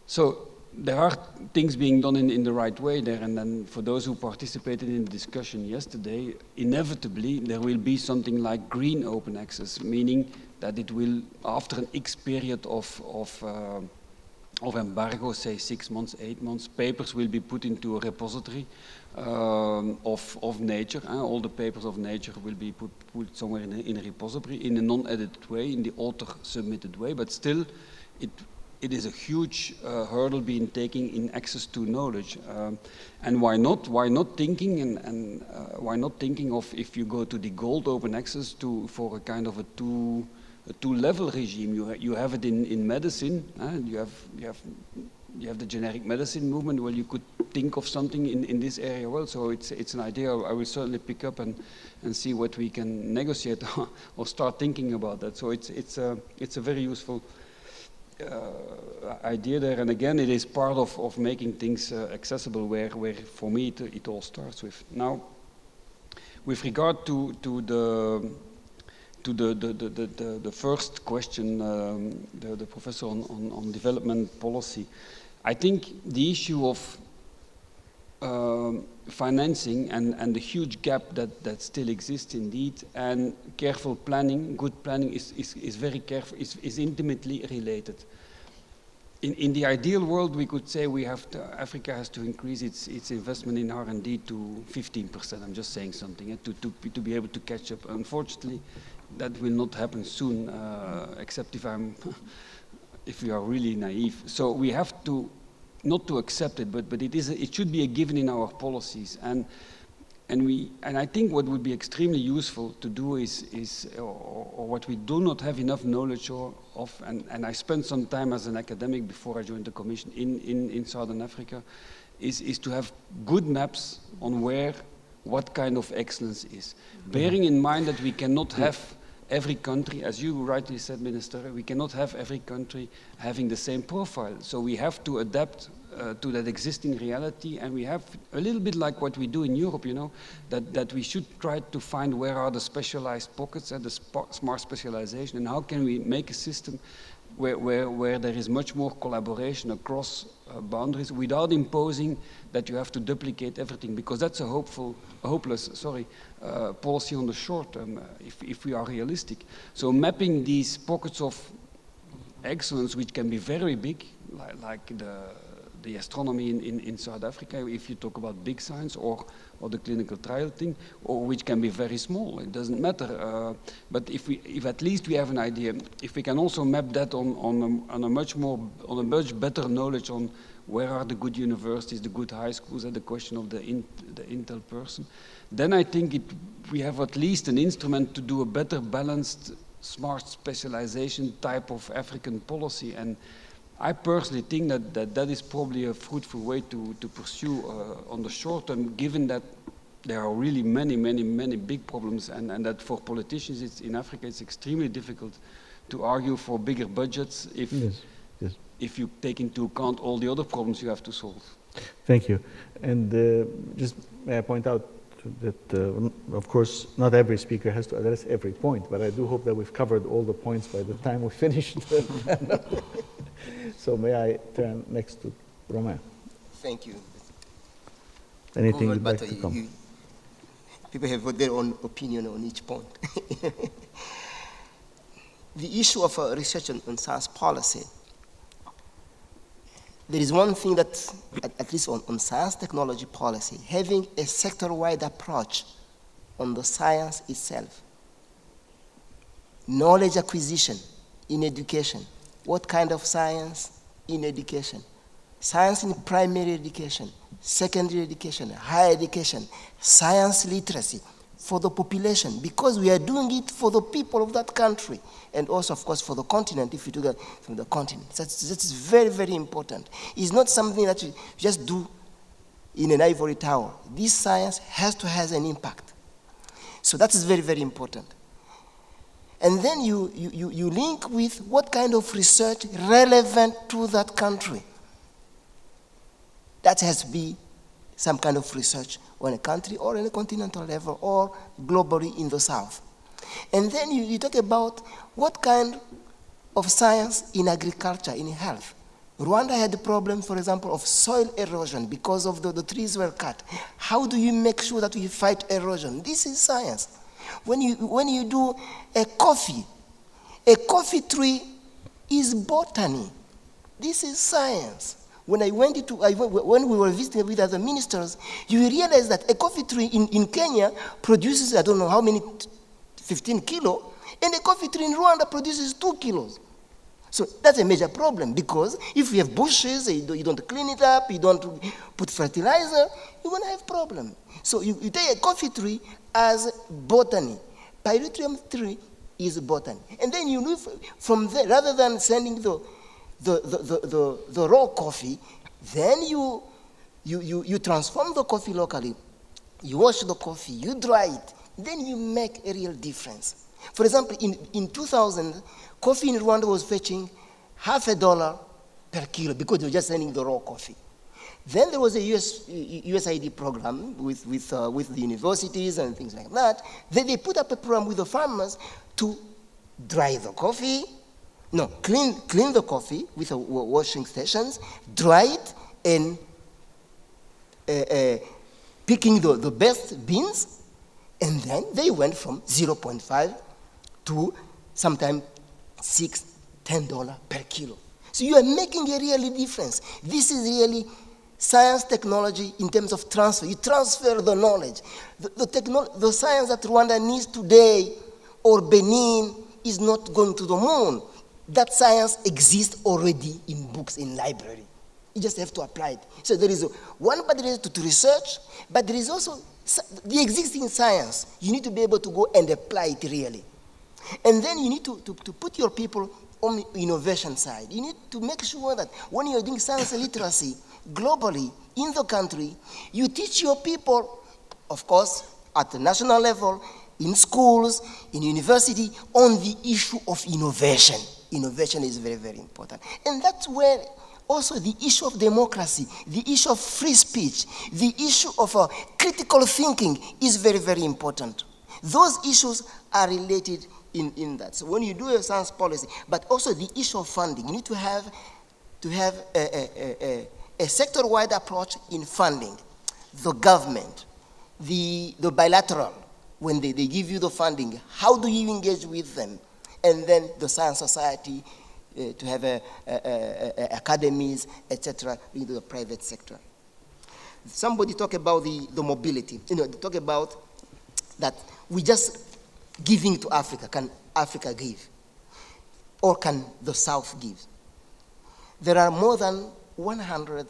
So there are things being done in the right way there, and then for those who participated in the discussion yesterday, inevitably there will be something like green open access, meaning that it will, after an X period of embargo, say 6 months, 8 months, papers will be put into a repository of nature. All the papers of nature will be put somewhere in a repository in a non-edited way, in the author-submitted way, but still it is a huge hurdle being taken in access to knowledge. And why not? Why not thinking why not thinking of, if you go to the gold open access, for a kind of a two-level regime? You have it in medicine. You have the generic medicine movement. Well, you could think of something in this area. Well, so it's an idea I will certainly pick up and see what we can negotiate or start thinking about that. So it's a very useful idea there, and again, it is part of making things accessible, where for me it all starts with. Now, with regard to the first question, the professor on development policy, I think the issue of financing and the huge gap that still exists indeed, and careful planning, good planning is very careful, is intimately related. In the ideal world, we could say Africa has to increase its investment in R&D to 15%. I'm just saying something, to be able to catch up. Unfortunately, that will not happen soon, except if we are really naive. So we have to, not to accept it, but it should be a given in our policies. And I think what would be extremely useful to do is what we do not have enough knowledge of, and I spent some time as an academic before I joined the Commission in Southern Africa, is to have good maps on what kind of excellence is. Bearing in mind that we cannot have every country, as you rightly said, Minister, we cannot have every country having the same profile. So we have to adapt to that existing reality, and we have a little bit like what we do in Europe, that we should try to find where are the specialized pockets and the smart specialization, and how can we make a system where there is much more collaboration across boundaries without imposing that you have to duplicate everything, because that's a hopeless policy on the short term, if we are realistic. So mapping these pockets of excellence, which can be very big, like the astronomy in South Africa, if you talk about big science, or the clinical trial thing, or which can be very small. It doesn't matter. But if at least we have an idea, if we can also map that on a much better knowledge on where are the good universities, the good high schools, and the question of the Intel person, then I think we have at least an instrument to do a better balanced, smart specialization type of African policy. And I personally think that is probably a fruitful way to pursue on the short term, given that there are really many big problems, and that for politicians in Africa it's extremely difficult to argue for bigger budgets if you take into account all the other problems you have to solve. Thank you. And just may I point out that, of course, not every speaker has to address every point, but I do hope that we've covered all the points by the time we finish. So may I turn next to Romain? Thank you. Anything you'd like to come? People have their own opinion on each point. The issue of research on science policy, there is one thing that, at least on science technology policy, having a sector-wide approach on the science itself. Knowledge acquisition in education. What kind of science in education? Science in primary education, secondary education, higher education, science literacy for the population, because we are doing it for the people of that country, and also, of course, for the continent, if you do that from the continent. That's very important. It's not something that you just do in an ivory tower. This science has to have an impact. So that is very important. And then you link with what kind of research relevant to that country. That has to be some kind of research on a country or on a continental level or globally in the South. And then you talk about what kind of science in agriculture, in health. Rwanda had the problem, for example, of soil erosion because of the trees were cut. How do you make sure that we fight erosion? This is science. When you do a coffee tree is botany. This is science. When when we were visiting with other ministers, you realize that a coffee tree in Kenya produces, I don't know how many, 15 kilo, and a coffee tree in Rwanda produces 2 kilos. So that's a major problem, because if you have bushes, you don't clean it up, you don't put fertilizer, you're going to have problem. So you take a coffee tree as botany. Pyrethrum tree is botany. And then you move from there, rather than sending the raw coffee, then you transform the coffee locally, you wash the coffee, you dry it, then you make a real difference. For example, in 2000, coffee in Rwanda was fetching $0.50 per kilo because they were just sending the raw coffee. Then there was a USAID program with the universities and things like that. Then they put up a program with the farmers to dry the coffee, clean the coffee with washing stations, dry it, and picking the best beans, and then they went from 0.5 to sometimes $6, $10 per kilo. So you are making a really difference. This is really science technology in terms of transfer. You transfer the knowledge. The science that Rwanda needs today or Benin is not going to the moon. That science exists already in books, in library. You just have to apply it. So there is one part related to research, but there is also the existing science. You need to be able to go and apply it really. And then you need to put your people on the innovation side. You need to make sure that when you're doing science literacy globally in the country, you teach your people, of course, at the national level, in schools, in university, on the issue of innovation. Innovation is very, very important. And that's where also the issue of democracy, the issue of free speech, the issue of critical thinking is very, very important. Those issues are related in that. So when you do a science policy, but also the issue of funding, you need to have a sector-wide approach in funding. The government, the bilateral, when they give you the funding, how do you engage with them? And then the science society, to have academies, etc., into the private sector. Somebody talk about the mobility. They talk about that we just giving to Africa. Can Africa give? Or can the South give? There are more than 100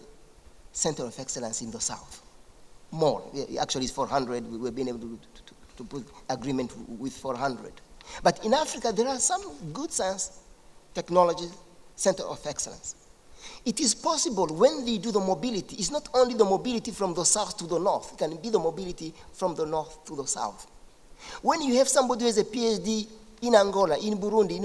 centers of excellence in the South. More. Actually, it's 400. We've been able to put agreement with 400. But in Africa, there are some good science, technology, center of excellence. It is possible when they do the mobility, it's not only the mobility from the south to the north, it can be the mobility from the north to the south. When you have somebody who has a PhD in Angola, in Burundi,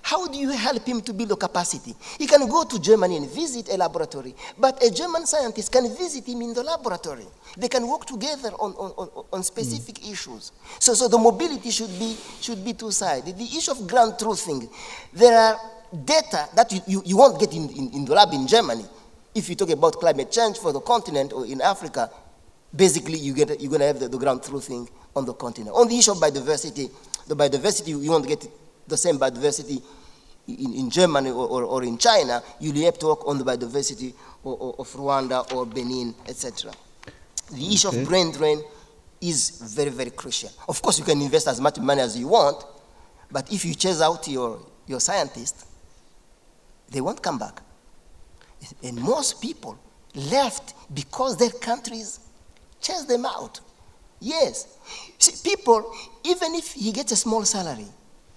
how do you help him to build a capacity? He can go to Germany and visit a laboratory, but a German scientist can visit him in the laboratory. They can work together on specific issues. So the mobility should be two-sided. The issue of ground truthing, there are data that you won't get in the lab in Germany. If you talk about climate change for the continent or in Africa, basically you're going to have the ground truthing on the continent. On the issue of biodiversity, the biodiversity, you won't get the same biodiversity in Germany or in China. You have to work on the biodiversity of Rwanda or Benin, etc. The issue of brain drain is very, very crucial. Of course, you can invest as much money as you want, but if you chase out your scientists, they won't come back. And most people left because their countries chased them out. Yes. See, people, even if he gets a small salary,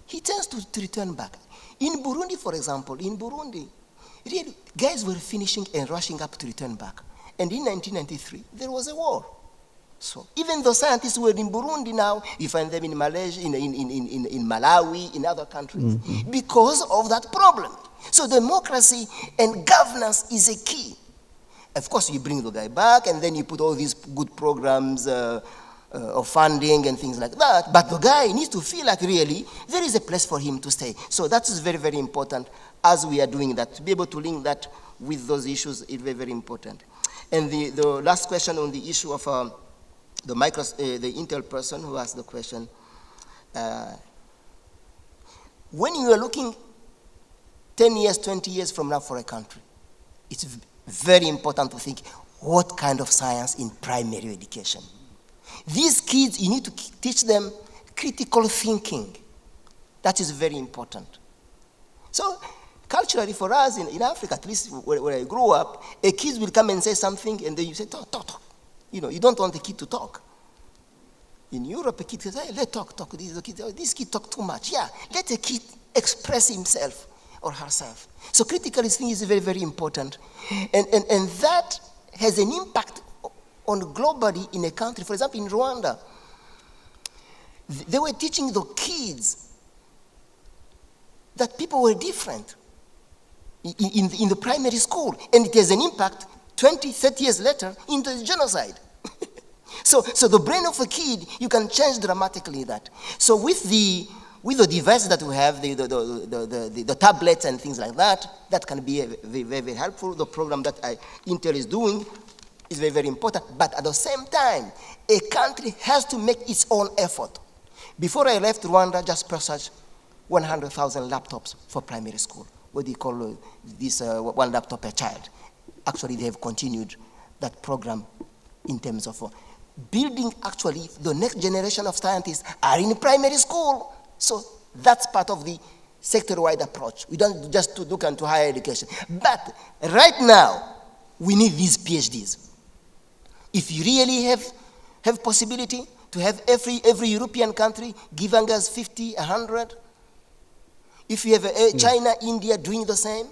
he tends to return back. In Burundi, for example, really, guys were finishing and rushing up to return back. And in 1993, there was a war. So even the scientists who were in Burundi now, you find them in Malaysia, in Malawi, in other countries, because of that problem. So democracy and governance is a key. Of course, you bring the guy back, and then you put all these good programs of funding and things like that, but the guy needs to feel like really there is a place for him to stay. So that is very, very important as we are doing that. To be able to link that with those issues is very, very important. And the last question on the issue of the Intel person who asked the question, when you are looking 10 years, 20 years from now for a country, it's very important to think what kind of science in primary education. These kids, you need to teach them critical thinking. That is very important. So culturally for us in Africa, at least where I grew up, a kid will come and say something and then you say, talk. You don't want the kid to talk. In Europe, a kid says, hey, let's talk. This kid talk too much. Yeah, let a kid express himself or herself. So critical thinking is very, very important. And that has an impact on globally in a country. For example, in Rwanda, they were teaching the kids that people were different in the primary school. And it has an impact 20, 30 years later into the genocide. So the brain of a kid, you can change dramatically that. So with the devices that we have, the tablets and things like that, that can be very, very helpful. The program that Intel is doing is very, very important. But at the same time, a country has to make its own effort. Before I left Rwanda, just purchased 100,000 laptops for primary school. What do you call this one laptop per child? Actually, they have continued that program in terms of building, actually, the next generation of scientists are in primary school. So that's part of the sector-wide approach. We don't just look into higher education. But right now, we need these PhDs. If you really have possibility to have every European country giving us 50, 100, if you have China, India doing the same,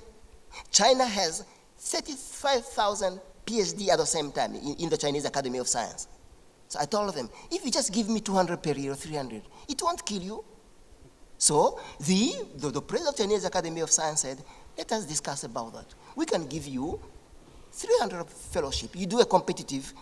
China has 35,000 PhD at the same time in the Chinese Academy of Science. So I told them, if you just give me 200 per year or 300, it won't kill you. So the president of Chinese Academy of Science said, let us discuss about that. We can give you 300 fellowship. You do a competition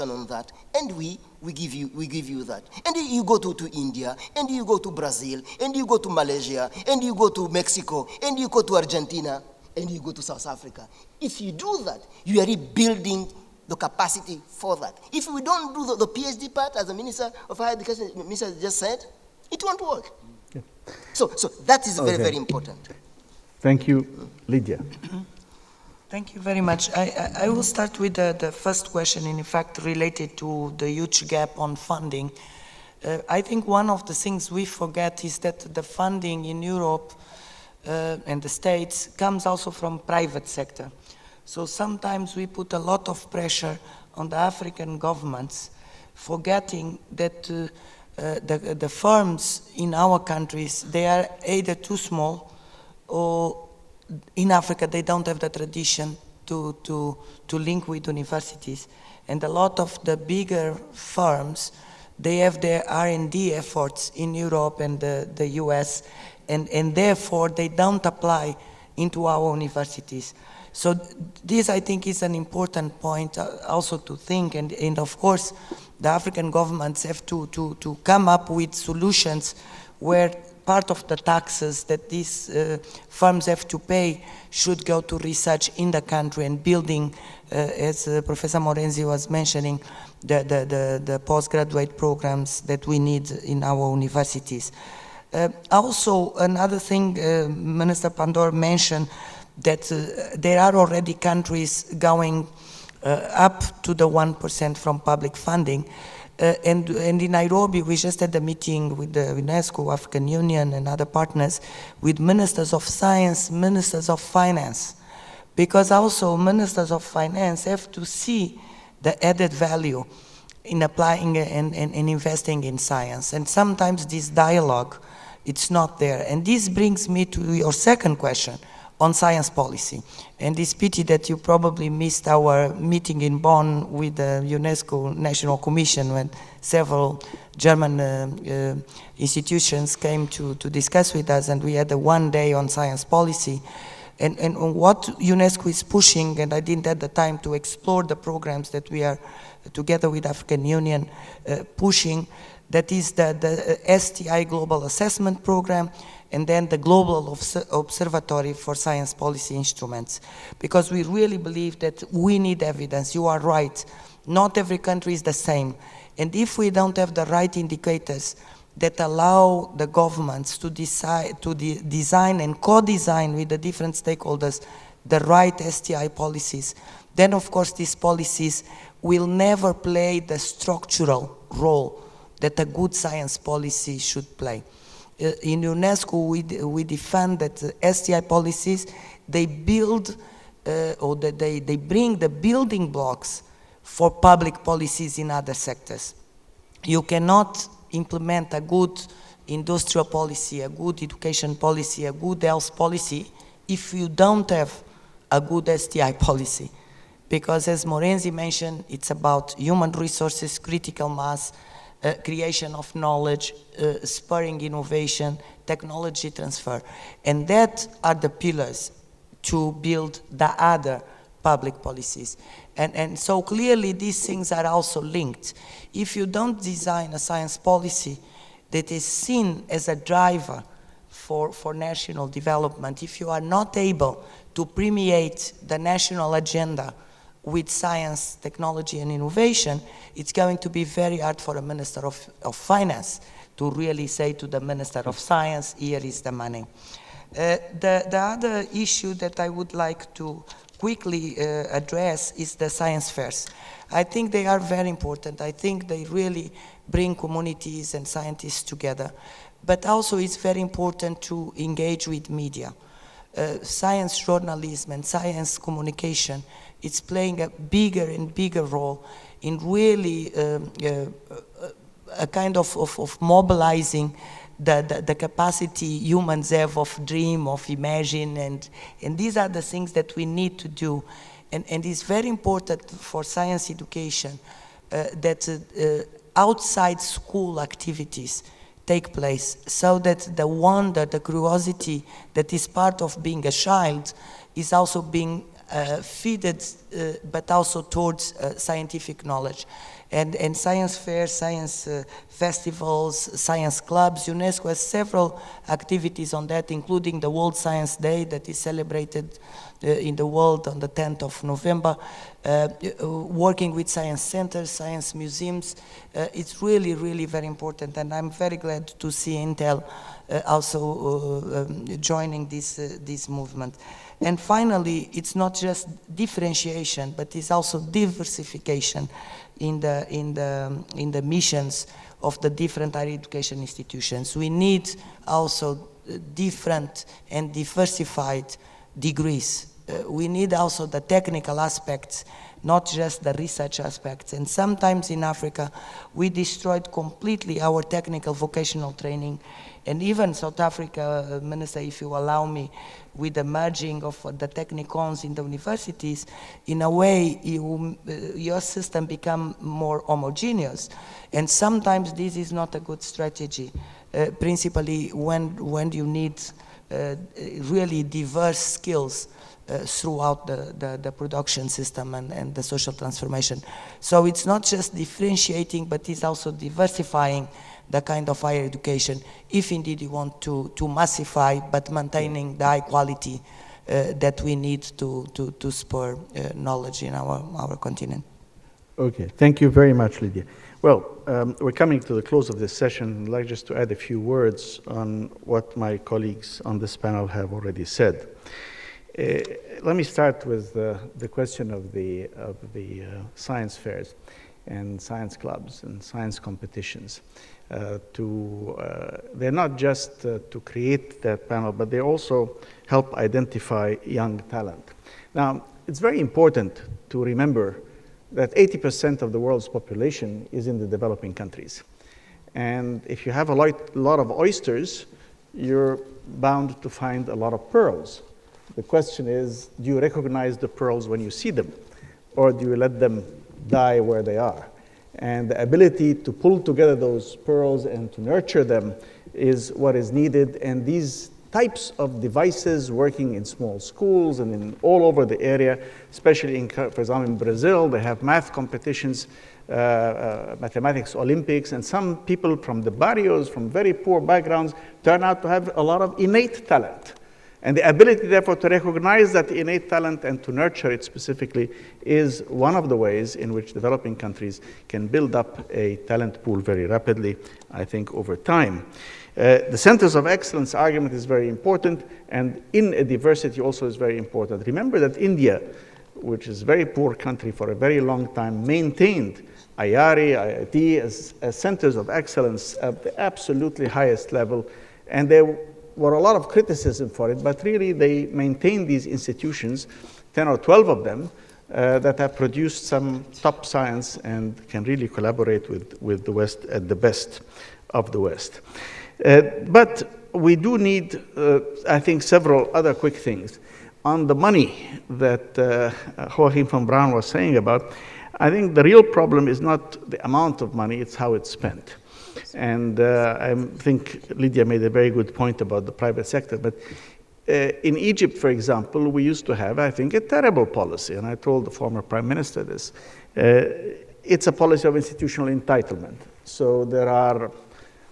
on that, and we give you that. And you go to India, and you go to Brazil, and you go to Malaysia, and you go to Mexico, and you go to Argentina, and you go to South Africa. If you do that, you are rebuilding the capacity for that. If we don't do the PhD part, as the Minister of Higher Education just said, it won't work. Yeah. So that is very, Okay. very important. Thank you, Lydia. Thank you very much. I will start with the first question, in fact, related to the huge gap on funding. I think one of the things we forget is that the funding in Europe and the States comes also from private sector. So sometimes we put a lot of pressure on the African governments, forgetting that the firms in our countries, they are either too small, or in Africa they don't have the tradition to link with universities. And a lot of the bigger firms, they have their R&D efforts in Europe and the US, and therefore they don't apply into our universities. So this, I think, is an important point also to think, and of course the African governments have to come up with solutions where part of the taxes that these firms have to pay should go to research in the country and building, as Professor Morenzi was mentioning, the postgraduate programs that we need in our universities. Also, another thing Minister Pandor mentioned, that there are already countries going up to the 1% from public funding. And in Nairobi, we just had a meeting with the UNESCO, African Union, and other partners, with ministers of science, ministers of finance, because also ministers of finance have to see the added value in applying and investing in science. And sometimes this dialogue, it's not there. And this brings me to your second question on science policy. And it's pity that you probably missed our meeting in Bonn with the UNESCO National Commission, when several German institutions came to discuss with us, and we had a one day on science policy. And what UNESCO is pushing, and I didn't have the time to explore the programs that we are together with African Union pushing, that is the STI Global Assessment Program, and then the Global Observatory for Science Policy Instruments. Because we really believe that we need evidence. You are right. Not every country is the same. And if we don't have the right indicators that allow the governments to decide, to design and co-design with the different stakeholders the right STI policies, then of course these policies will never play the structural role that a good science policy should play. In UNESCO, we defend that STI policies, they build, or that they bring the building blocks for public policies in other sectors. You cannot implement a good industrial policy, a good education policy, a good health policy, if you don't have a good STI policy. Because as Morenzi mentioned, it's about human resources, critical mass, creation of knowledge, spurring innovation, technology transfer. And that are the pillars to build the other public policies. And so clearly these things are also linked. If you don't design a science policy that is seen as a driver for national development, if you are not able to permeate the national agenda with science, technology, and innovation, it's going to be very hard for a Minister of Finance to really say to the Minister of Science, here is the money. The other issue that I would like to quickly address is the science fairs. I think they are very important. I think they really bring communities and scientists together. But also it's very important to engage with media. Science journalism and science communication, it's playing a bigger and bigger role in really a kind of mobilizing the capacity humans have of dream, of imagine, and these are the things that we need to do. And it's very important for science education that outside school activities take place, so that the wonder, the curiosity that is part of being a child is also being feeded, but also towards scientific knowledge. And science fairs, science festivals, science clubs, UNESCO has several activities on that, including the World Science Day that is celebrated in the world on the 10th of November, working with science centers, science museums. It's really, really very important, and I'm very glad to see Intel also joining this movement. And finally, it's not just differentiation, but it's also diversification in the missions of the different higher education institutions. We need also different and diversified degrees. We need also the technical aspects, not just the research aspects. And sometimes in Africa, we destroyed completely our technical vocational training. And even South Africa, Minister, if you allow me, with the merging of the technicons in the universities, in a way, your system become more homogeneous. And sometimes this is not a good strategy, principally when you need really diverse skills throughout the production system and the social transformation. So it's not just differentiating, but it's also diversifying the kind of higher education, if indeed you want to massify, but maintaining the high quality that we need to spur knowledge in our continent. Okay, thank you very much, Lydia. Well, we're coming to the close of this session. I'd like just to add a few words on what my colleagues on this panel have already said. Let me start with the question of the science fairs and science clubs and science competitions. They're not just to create that panel, but they also help identify young talent. Now, it's very important to remember that 80% of the world's population is in the developing countries. And if you have a lot of oysters, you're bound to find a lot of pearls. The question is, do you recognize the pearls when you see them? Or do you let them die where they are? And the ability to pull together those pearls and to nurture them is what is needed. And these types of devices working in small schools and in all over the area, especially for example, in Brazil, they have math competitions, mathematics Olympics, and some people from the barrios, from very poor backgrounds, turn out to have a lot of innate talent. And the ability, therefore, to recognize that innate talent and to nurture it specifically is one of the ways in which developing countries can build up a talent pool very rapidly, I think, over time. The centers of excellence argument is very important, and in a diversity also is very important. Remember that India, which is a very poor country for a very long time, maintained IIRI, IIT as centers of excellence at the absolutely highest level, and they were a lot of criticism for it, but really they maintained these institutions, 10 or 12 of them, that have produced some top science and can really collaborate with the West at the best of the West. But we do need, I think, several other quick things. On the money that Joachim von Braun was saying about, I think the real problem is not the amount of money, it's how it's spent. And I think Lydia made a very good point about the private sector. But in Egypt, for example, we used to have, I think, a terrible policy. And I told the former prime minister this. It's a policy of institutional entitlement. So there are,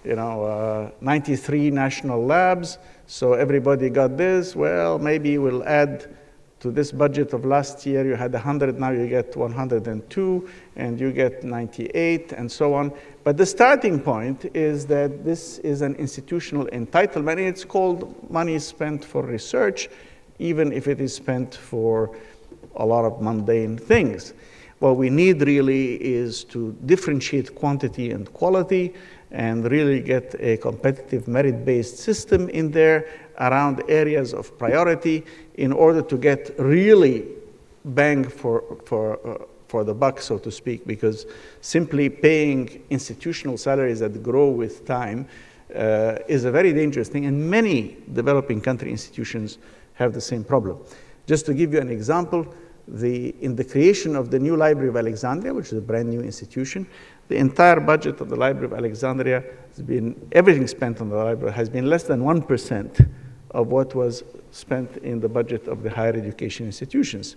93 national labs. So everybody got this. Well, maybe we'll add to this budget of last year, you had 100, now you get 102, and you get 98, and so on. But the starting point is that this is an institutional entitlement, and it's called money spent for research, even if it is spent for a lot of mundane things. What we need really is to differentiate quantity and quality, and really get a competitive merit-based system in there around areas of priority in order to get really bang for the buck, so to speak, because simply paying institutional salaries that grow with time is a very dangerous thing, and many developing country institutions have the same problem. Just to give you an example, in the creation of the new Library of Alexandria, which is a brand new institution, the entire budget of the Library of Alexandria has been, everything spent on the library has been less than 1% of what was spent in the budget of the higher education institutions.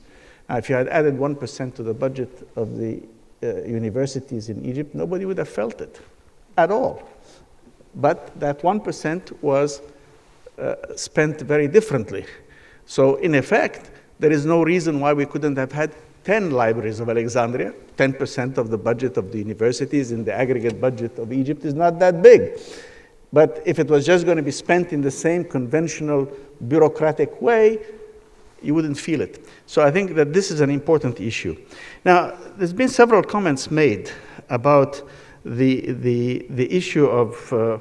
Now, if you had added 1% to the budget of the universities in Egypt, nobody would have felt it at all. But that 1% was spent very differently. So in effect, there is no reason why we couldn't have had 10 libraries of Alexandria. 10% of the budget of the universities in the aggregate budget of Egypt is not that big. But if it was just going to be spent in the same conventional bureaucratic way, you wouldn't feel it. So I think that this is an important issue. Now, there's been several comments made about the issue of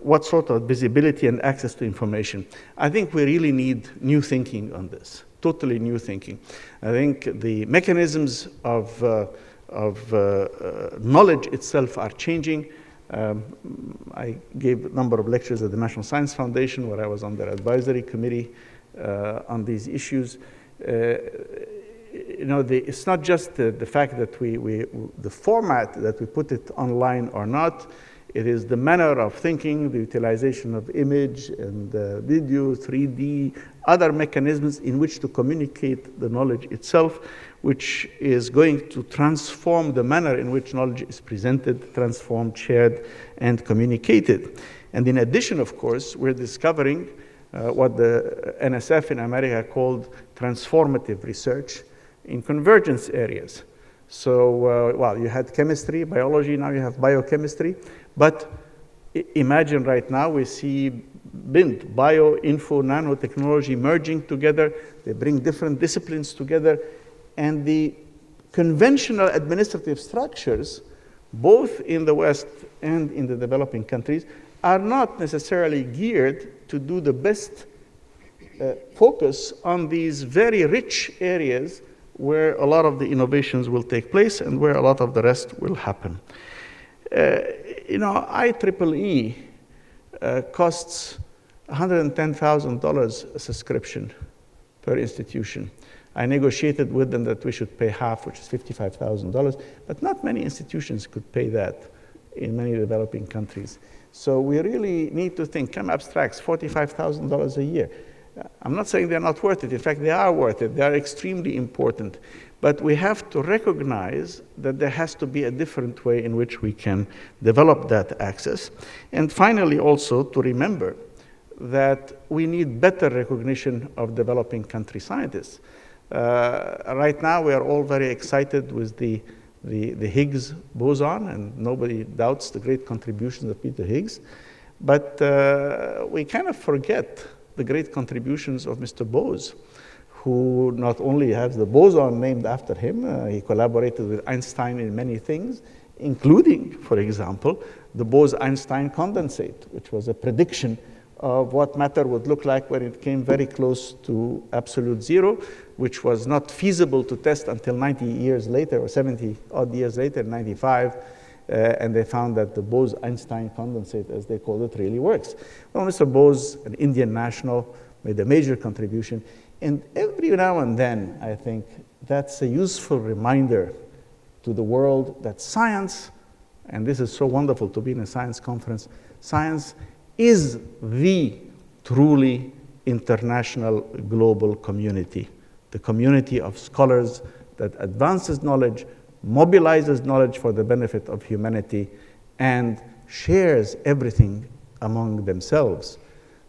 what sort of visibility and access to information. I think we really need new thinking on this, totally new thinking. I think the mechanisms of knowledge itself are changing. I gave a number of lectures at the National Science Foundation, where I was on their advisory committee on these issues. It's not just the fact that the format that we put it online or not. It is the manner of thinking, the utilization of image and video, 3D, other mechanisms in which to communicate the knowledge itself, which is going to transform the manner in which knowledge is presented, transformed, shared, and communicated. And in addition, of course, we're discovering what the NSF in America called transformative research in convergence areas. So, well, you had chemistry, biology, now you have biochemistry. But imagine right now we see BINT, bio, info, nanotechnology merging together. They bring different disciplines together. And the conventional administrative structures, both in the West and in the developing countries, are not necessarily geared to do the best focus on these very rich areas where a lot of the innovations will take place and where a lot of the rest will happen. IEEE costs $110,000 a subscription per institution. I negotiated with them that we should pay half, which is $55,000, but not many institutions could pay that in many developing countries. So we really need to think, CHEM abstracts, $45,000 a year. I'm not saying they're not worth it. In fact, they are worth it. They are extremely important. But we have to recognize that there has to be a different way in which we can develop that access. And finally, also to remember that we need better recognition of developing country scientists. Right now, we are all very excited with the Higgs boson, and nobody doubts the great contributions of Peter Higgs. But we kind of forget the great contributions of Mr. Bose, who not only has the boson named after him, he collaborated with Einstein in many things, including, for example, the Bose-Einstein condensate, which was a prediction of what matter would look like when it came very close to absolute zero, which was not feasible to test until 90 years later, or 70 odd years later, in 95. And they found that the Bose-Einstein condensate, as they call it, really works. Well, Mr. Bose, an Indian national, made a major contribution. And every now and then, I think, that's a useful reminder to the world that science, and this is so wonderful to be in a science conference, science is the truly international global community, the community of scholars that advances knowledge, mobilizes knowledge for the benefit of humanity, and shares everything among themselves.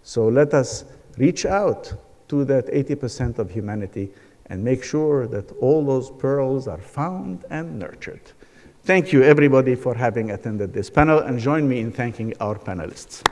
So let us reach out to that 80% of humanity and make sure that all those pearls are found and nurtured. Thank you, everybody, for having attended this panel, and join me in thanking our panelists.